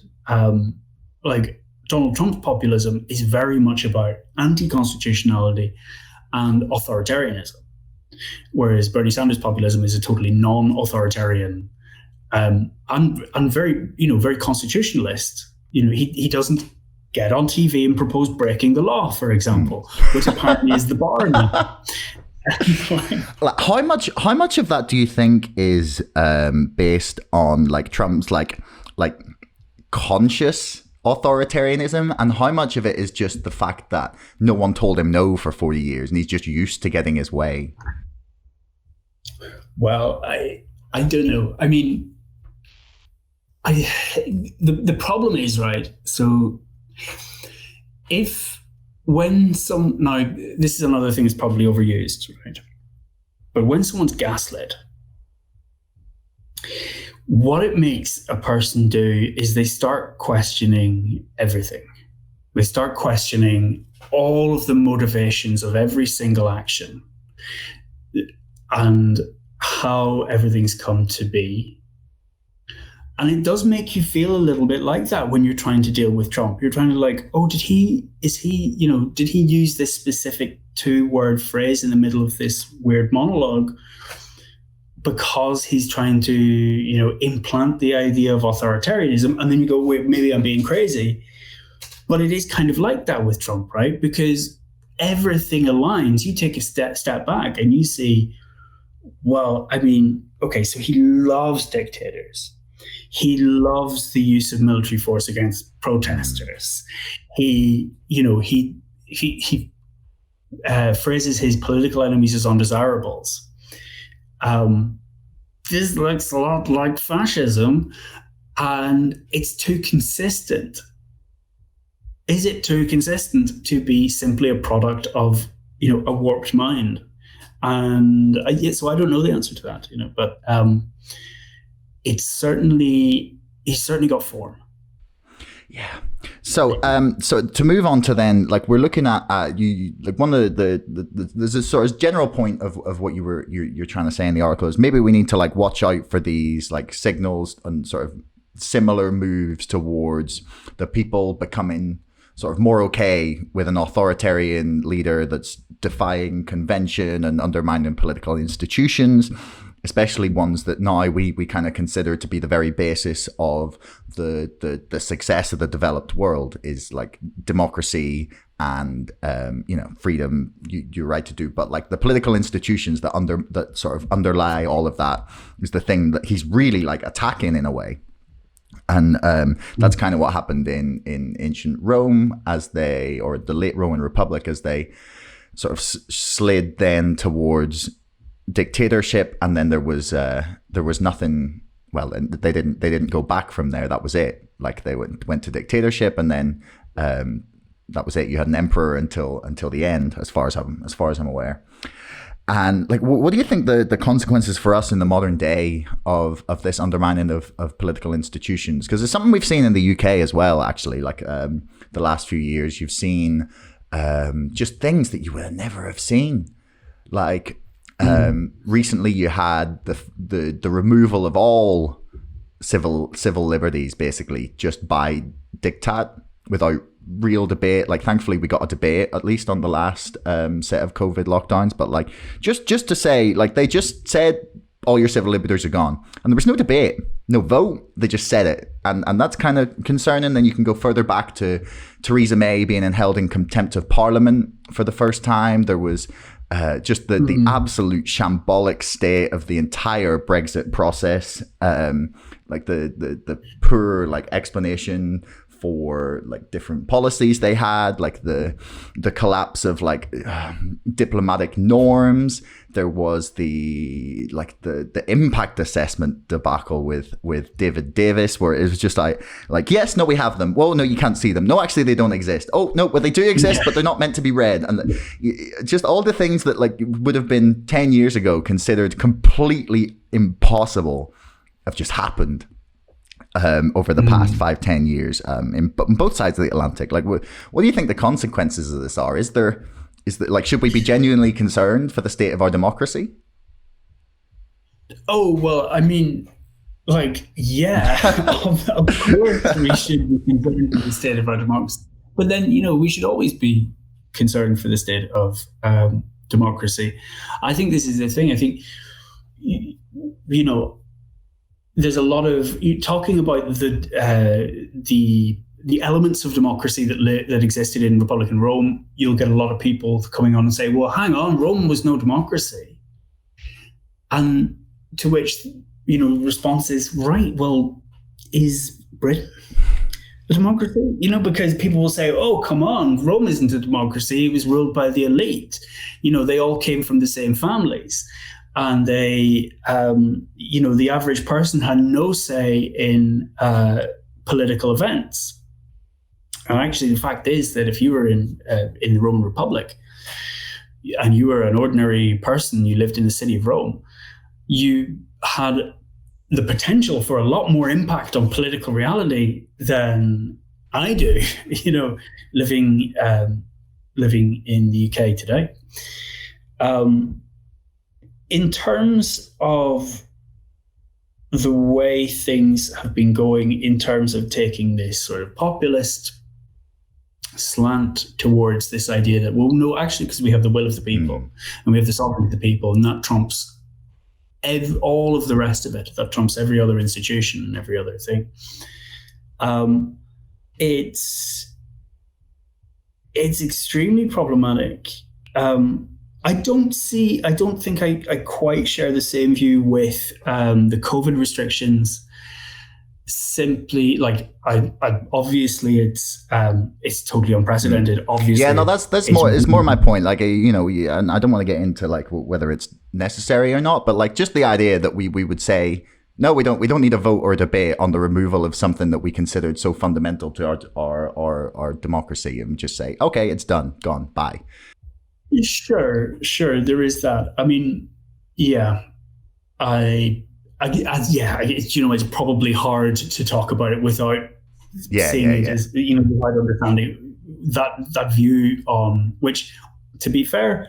Like, Donald Trump's populism is very much about anti-constitutionality and authoritarianism, whereas Bernie Sanders' populism is a totally non-authoritarian and very, very constitutionalist. He doesn't get on TV and propose breaking the law, for example, which apparently is the bar now. How much of that do you think is based on like Trump's like conscious authoritarianism, and how much of it is just the fact that no one told him no for 40 years and he's just used to getting his way? Well, I don't know. I mean, the problem is, right, so now this is another thing that's probably overused, right? But when someone's gaslit, what it makes a person do is they start questioning everything. They start questioning all of the motivations of every single action and how everything's come to be. And it does make you feel a little bit like that when you're trying to deal with Trump. You're trying to like, oh, did he use this specific 2-word phrase in the middle of this weird monologue because he's trying to, implant the idea of authoritarianism? And then you go, wait, maybe I'm being crazy. But it is kind of like that with Trump, right? Because everything aligns. You take a step back and you see, well, I mean, okay, so he loves dictators. He loves the use of military force against protesters. He phrases his political enemies as undesirables. This looks a lot like fascism, and it's too consistent. Is it too consistent to be simply a product of, a warped mind? And so I don't know the answer to that, but he's certainly got form. Yeah. So, so to move on to then, like, we're looking at you, like, one of the there's a sort of general point of what you're trying to say in the article is maybe we need to like watch out for these like signals and sort of similar moves towards the people becoming sort of more okay with an authoritarian leader that's defying convention and undermining political institutions, especially ones that now we kind of consider to be the very basis of the success of the developed world, is like democracy and freedom, your right to do. But like the political institutions that sort of underlie all of that is the thing that he's really like attacking in a way. And that's kind of what happened in ancient Rome or the late Roman Republic, as they sort of slid then towards dictatorship, and then there was nothing. Well, they didn't go back from there. That was it. Like they went to dictatorship, and then that was it. You had an emperor until the end, as far as I'm aware. And like, what do you think the consequences for us in the modern day of this undermining of political institutions? Because it's something we've seen in the UK as well, actually. Like the last few years, you've seen just things that you would never have seen. Like recently, you had the removal of all civil liberties, basically, just by diktat, without real debate. Like, thankfully we got a debate at least on the last set of COVID lockdowns, but like just to say, like, they just said all your civil liberties are gone, and there was no debate, no vote. They just said it, and that's kind of concerning. Then you can go further back to Theresa May being held in contempt of Parliament for the first time. There was just the absolute shambolic state of the entire Brexit process, like the poor like explanation for like different policies they had, like the collapse of like diplomatic norms. There was the impact assessment debacle with David Davis, where it was just like yes, no, we have them. Well, no, you can't see them. No, actually, they don't exist. Oh no, well, they do exist, but they're not meant to be read. And just all the things that like would have been 10 years ago considered completely impossible have just happened over the past 5-10 years in both sides of the Atlantic. Like, what do you think the consequences of this are? Is there like, should we be genuinely concerned for the state of our democracy? Oh, well, I mean, like, yeah, of course we should be concerned for the state of our democracy. But then, we should always be concerned for the state of democracy. I think this is the thing. I think, there's a lot of talking about the elements of democracy that existed in Republican Rome. You'll get a lot of people coming on and say, well, hang on, Rome was no democracy. And to which, the response is, right, well, is Britain a democracy? Because people will say, oh, come on, Rome isn't a democracy. It was ruled by the elite. They all came from the same families. And they, the average person had no say in political events. And actually, the fact is that if you were in the Roman Republic, and you were an ordinary person, you lived in the city of Rome, you had the potential for a lot more impact on political reality than I do, living in the UK today. In terms of the way things have been going, in terms of taking this sort of populist slant towards this idea that, well, no, actually, because we have the will of the people and we have the sovereignty of the people, and that trumps all of the rest of it, that trumps every other institution and every other thing. It's extremely problematic. I don't think I quite share the same view with the COVID restrictions. Simply, like, I obviously it's totally unprecedented. Obviously, yeah, no, that's more. It's more my point. Like, and I don't want to get into like whether it's necessary or not, but like just the idea that we would say, no, we don't need a vote or a debate on the removal of something that we considered so fundamental to our democracy, and just say, okay, it's done, gone, bye. Sure, there is that. I mean, yeah, it's probably hard to talk about it without seeing it as, without understanding that view on which, to be fair,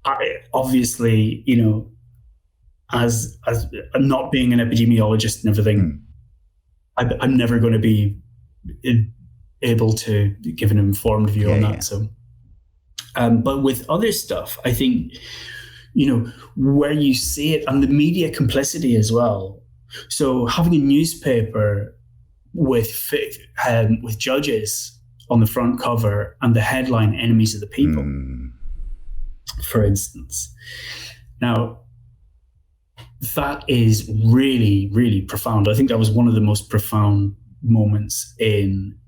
I obviously, as not being an epidemiologist and everything, I'm never going to be able to give an informed view on that. Yeah. So, but with other stuff, I think, where you see it, and the media complicity as well. So having a newspaper with judges on the front cover and the headline "Enemies of the People," for instance. Now, that is really, really profound. I think that was one of the most profound moments in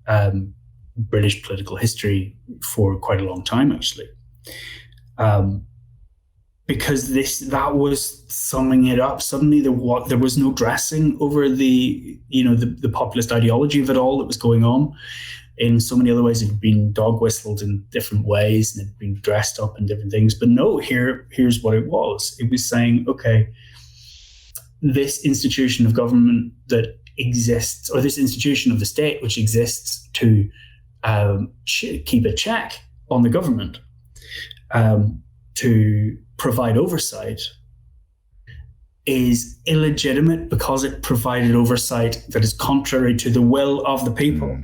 British political history for quite a long time, actually. Because that was summing it up. Suddenly there was no dressing over the populist ideology of it all that was going on. In so many other ways, it had been dog whistled in different ways and it had been dressed up in different things. But no, here's what it was. It was saying, okay, this institution of government that exists, or this institution of the state which exists to keep a check on the government, to provide oversight, is illegitimate because it provided oversight that is contrary to the will of the people.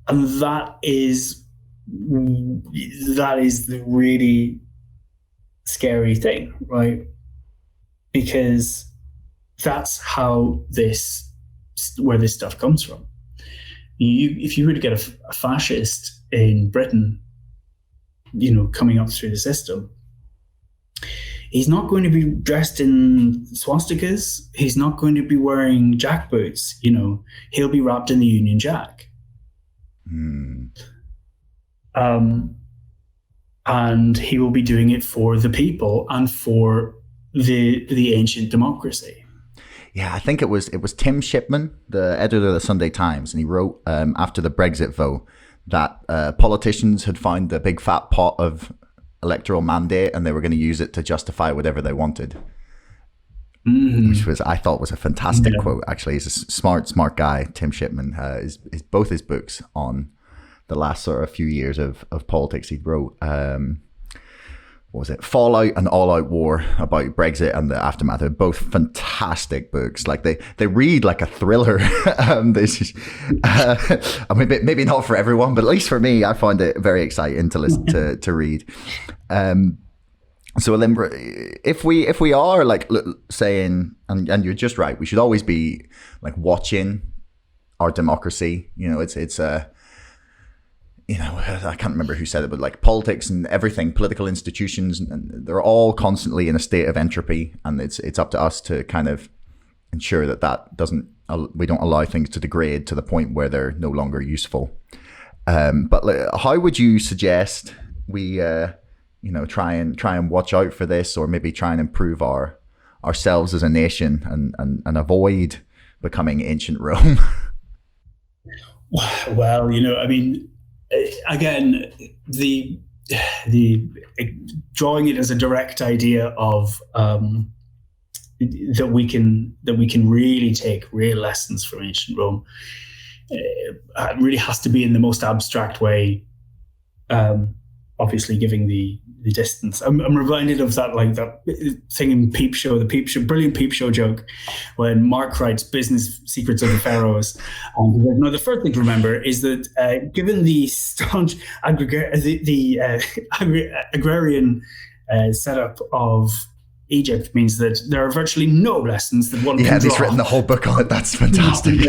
And that is the really scary thing, right? Because that's where this stuff comes from. If you were to get a fascist in Britain, coming up through the system, he's not going to be dressed in swastikas. He's not going to be wearing jackboots. He'll be wrapped in the Union Jack. And he will be doing it for the people and for the ancient democracy. Yeah, I think it was Tim Shipman, the editor of the Sunday Times, and he wrote after the Brexit vote that politicians had found the big fat pot of electoral mandate and they were going to use it to justify whatever they wanted. Which I thought was a fantastic quote. Actually, he's a smart guy. Tim Shipman is both his books on the last sort of few years of politics. He wrote what was it, Fallout and All Out War, about Brexit and the aftermath. They're both fantastic books. Like they read like a thriller. I mean, maybe not for everyone, but at least for me, I find it very exciting to listen to read. So then, if we are like saying, and you're just right, we should always be like watching our democracy. It's I can't remember who said it, but like politics and everything, political institutions, and they're all constantly in a state of entropy, and it's up to us to kind of ensure that we don't allow things to degrade to the point where they're no longer useful. But how would you suggest we try and watch out for this, or maybe try and improve ourselves as a nation and avoid becoming ancient Rome? Well, I mean, again, the drawing it as a direct idea of that we can really take real lessons from ancient Rome. It really has to be in the most abstract way. Obviously, giving the distance. I'm reminded of that thing in brilliant Peep Show joke when Mark writes Business Secrets of the Pharaohs. Now, the first thing to remember is that given the staunch agrarian setup of Egypt means that there are virtually no lessons that one can draw. Yeah, he's written the whole book on it. That's fantastic.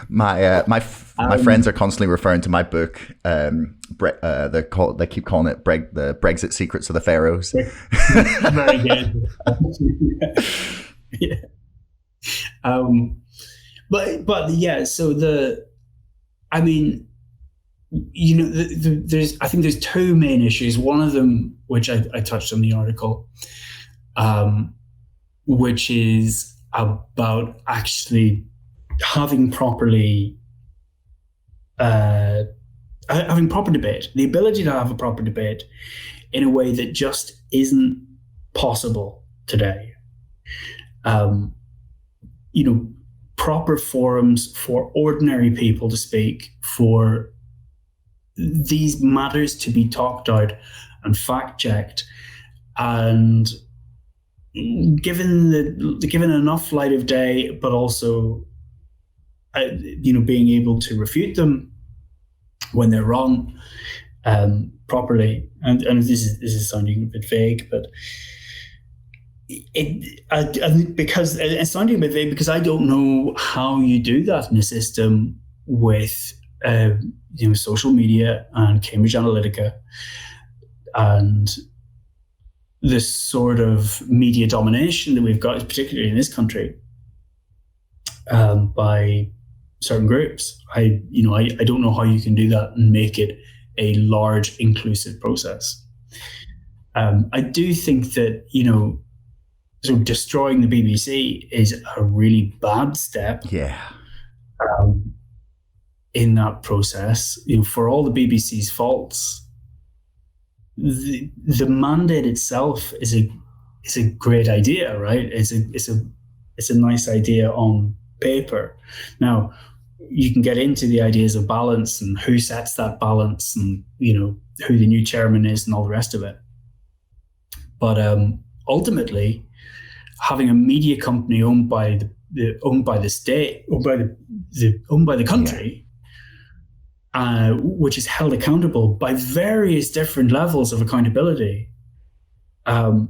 My friends are constantly referring to my book. They keep calling it the Brexit Secrets of the Pharaohs. Very good. Yeah. But yeah. So I think there's two main issues. One of them, which I touched on in the article, which is about actually having proper debate, the ability to have a proper debate in a way that just isn't possible today. Proper forums for ordinary people to speak, for these matters to be talked out and fact checked, and given enough light of day, but also being able to refute them when they're wrong properly. And this is sounding a bit vague, but because it's sounding a bit vague because I don't know how you do that in a system with social media and Cambridge Analytica and this sort of media domination that we've got, particularly in this country, by certain groups. I don't know how you can do that and make it a large, inclusive process. I do think that so destroying the BBC is a really bad step. Yeah. In that process, for all the BBC's faults, the mandate itself is a great idea, right? It's a nice idea on paper. Now, you can get into the ideas of balance and who sets that balance, and who the new chairman is, and all the rest of it. But ultimately, having a media company owned by the state, owned by the country. Yeah. Which is held accountable by various different levels of accountability, and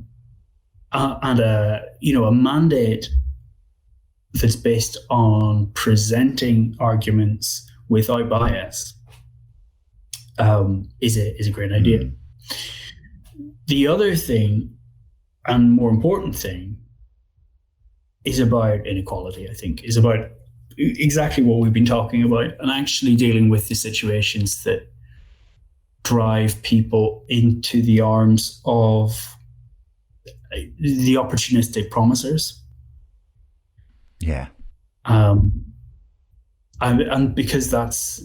a mandate that's based on presenting arguments without bias, is a great idea. Mm. The other thing, and more important thing, is about inequality. I think is about exactly what we've been talking about, and actually dealing with the situations that drive people into the arms of the opportunistic promisers. Yeah. And because that's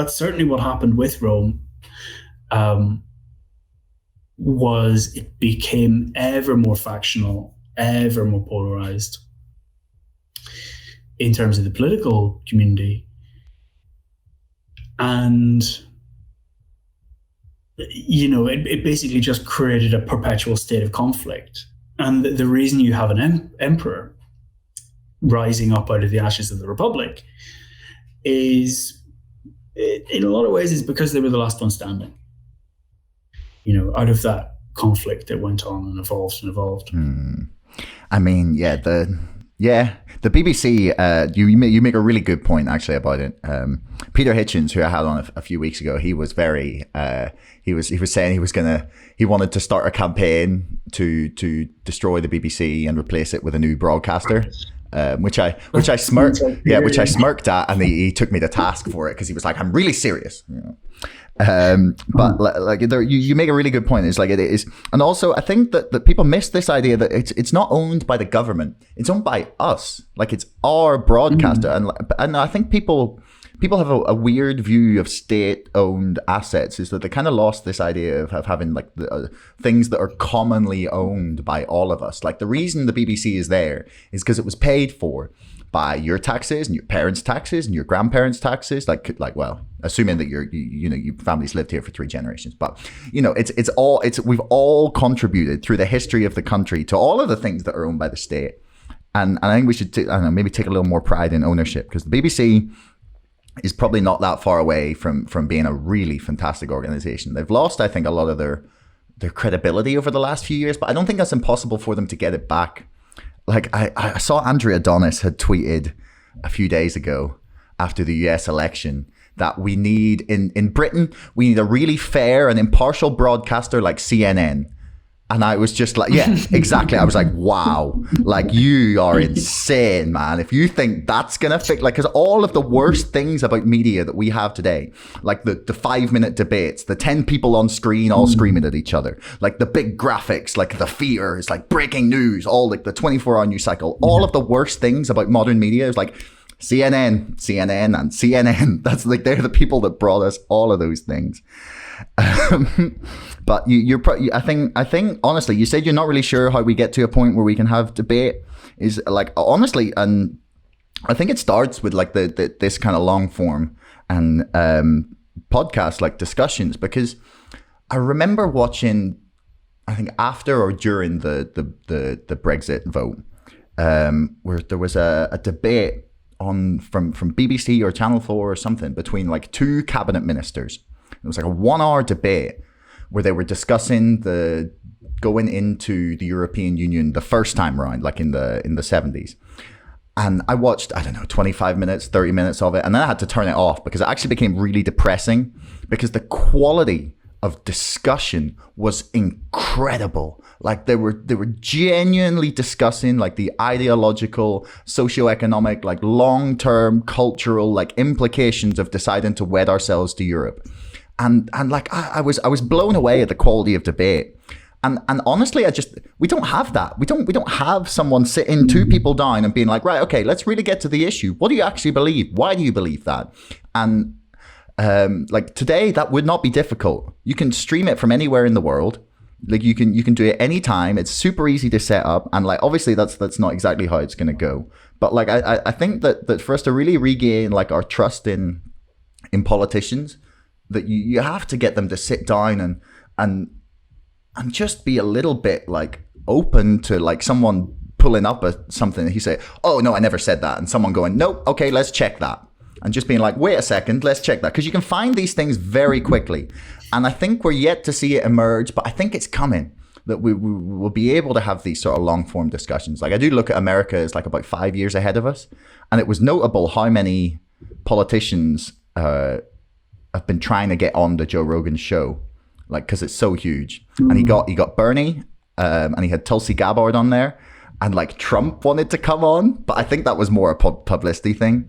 certainly what happened with Rome, was it became ever more factional, ever more polarized in terms of the political community. And, it basically just created a perpetual state of conflict. And the reason you have an emperor rising up out of the ashes of the Republic is, in a lot of ways, is because they were the last one standing. Out of that conflict that went on and evolved and evolved. I mean, the BBC, you make a really good point actually about it. Peter Hitchens, who I had on a few weeks ago, he was very he was saying he wanted to start a campaign to destroy the BBC and replace it with a new broadcaster. Which I smirked at, and he took me to task for it because he was like, "I'm really serious." But like you make a really good point. It's like it is, and also I think that people miss this idea that it's not owned by the government. It's owned by us. Like it's our broadcaster, and I think people have a weird view of state-owned assets. Is that they kind of lost this idea of having like the things that are commonly owned by all of us. Like the reason the BBC is there is because it was paid for by your taxes and your parents' taxes and your grandparents' taxes, like well, assuming that your family's lived here for 3 generations. But we've all contributed through the history of the country to all of the things that are owned by the state. And I think we should maybe take a little more pride in ownership, because the BBC is probably not that far away from being a really fantastic organization. They've lost, I think, a lot of their credibility over the last few years, but I don't think that's impossible for them to get it back. Like I saw Andrea Adonis had tweeted a few days ago after the US election that we need in Britain, we need a really fair and impartial broadcaster like CNN. And I was just like, yeah, exactly. I was like, wow, like you are insane, man. If you think that's going to fix, like, because all of the worst things about media that we have today, like the 5-minute debates, the 10 people on screen all screaming at each other, like the big graphics, like the fears, like breaking news, all like the 24-hour news cycle, all of the worst things about modern media is like CNN, and CNN. That's like, they're the people that brought us all of those things. But I think honestly, you said you're not really sure how we get to a point where we can have debate. Is like, honestly, and I think it starts with like this kind of long form and podcast like discussions, because I remember watching, I think after or during the Brexit vote, where there was a debate on from BBC or Channel 4 or something between like 2 cabinet ministers. It was like a 1-hour debate where they were discussing the going into the European Union the first time around, like in the 70s. And I watched, I don't know, 25 minutes, 30 minutes of it. And then I had to turn it off because it actually became really depressing, because the quality of discussion was incredible. Like they were genuinely discussing like the ideological, socioeconomic, like long-term cultural like implications of deciding to wed ourselves to Europe. And like I was blown away at the quality of debate. And honestly, we don't have that. We don't have someone sitting 2 people down and being like, right, okay, let's really get to the issue. What do you actually believe? Why do you believe that? And like today, that would not be difficult. You can stream it from anywhere in the world. Like you can do it anytime. It's super easy to set up. And like, obviously that's not exactly how it's going to go. But like, I think that for us to really regain like our trust in politicians, that you have to get them to sit down and just be a little bit like open to like someone pulling up at something and he say, oh no, I never said that. And someone going, nope, okay, let's check that. And just being like, wait a second, let's check that. Because you can find these things very quickly. And I think we're yet to see it emerge, but I think it's coming, that we will be able to have these sort of long form discussions. Like I do look at America as like about 5 years ahead of us. And it was notable how many politicians have been trying to get on the Joe Rogan show, like, because it's so huge. And he got Bernie, and he had Tulsi Gabbard on there, and like Trump wanted to come on, but I think that was more a publicity thing.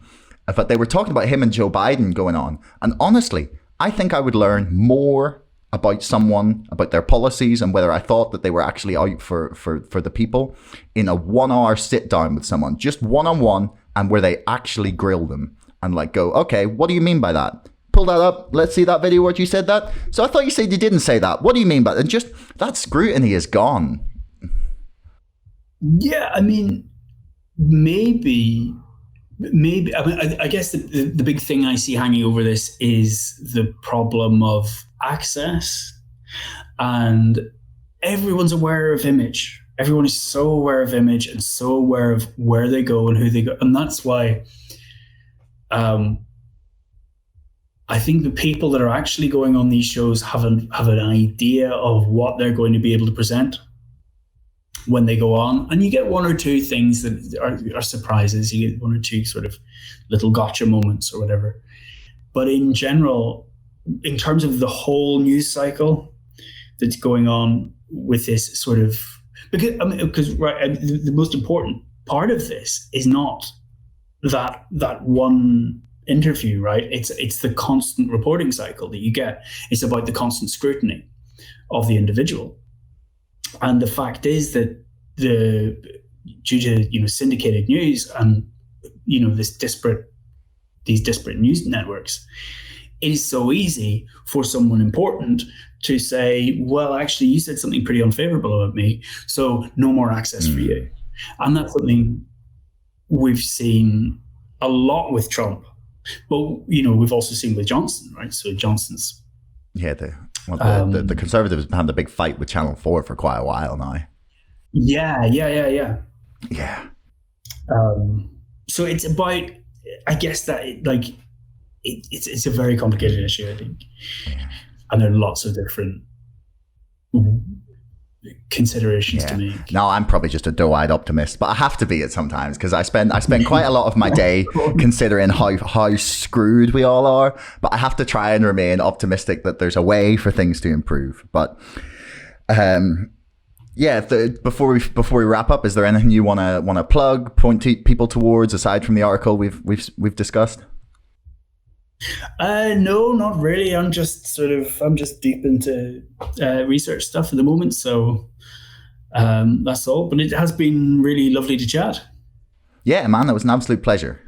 But they were talking about him and Joe Biden going on, and honestly, I think I would learn more about someone, about their policies, and whether I thought that they were actually out for the people in a 1-hour sit down with someone, just one-on-one, and where they actually grill them and like go, okay, what do you mean by that? Pull that up. Let's see that video where you said that. So I thought you said you didn't say that. What do you mean by that? And just that scrutiny is gone. Yeah, I mean, maybe. I mean, I guess the big thing I see hanging over this is the problem of access, and everyone's aware of image. Everyone is so aware of image and so aware of where they go and who they go, and that's why. I think the people that are actually going on these shows have an idea of what they're going to be able to present when they go on. And you get 1 or 2 things that are surprises. You get 1 or 2 sort of little gotcha moments or whatever. But in general, in terms of the whole news cycle that's going on with this sort of, because right, the most important part of this is not that one interview, right? It's the constant reporting cycle that you get. It's about the constant scrutiny of the individual. And the fact is that due to syndicated news and these disparate news networks, it is so easy for someone important to say, well, actually, you said something pretty unfavorable about me, so no more access for you. And that's something we've seen a lot with Trump, but we've also seen with Johnson, right? So Johnson's the Conservatives have had a big fight with Channel 4 for quite a while now. Yeah. So it's about, I guess that it's a very complicated issue, I think, and there are lots of different considerations to make. No, I'm probably just a doe-eyed optimist, but I have to be it sometimes because I spend quite a lot of my day considering how screwed we all are. But I have to try and remain optimistic that there's a way for things to improve. But before we wrap up, is there anything you want to plug, point to people towards aside from the article we've discussed? No, not really. I'm just deep into research stuff at the moment, so that's all. But it has been really lovely to chat. Yeah, man, it was an absolute pleasure.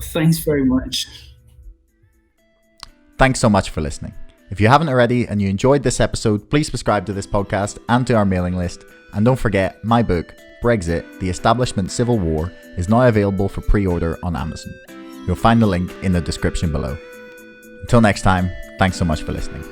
Thanks very much. Thanks so much for listening. If you haven't already and you enjoyed this episode, please subscribe to this podcast and to our mailing list. And don't forget, my book, Brexit, The Establishment Civil War, is now available for pre-order on Amazon. You'll find the link in the description below. Until next time, thanks so much for listening.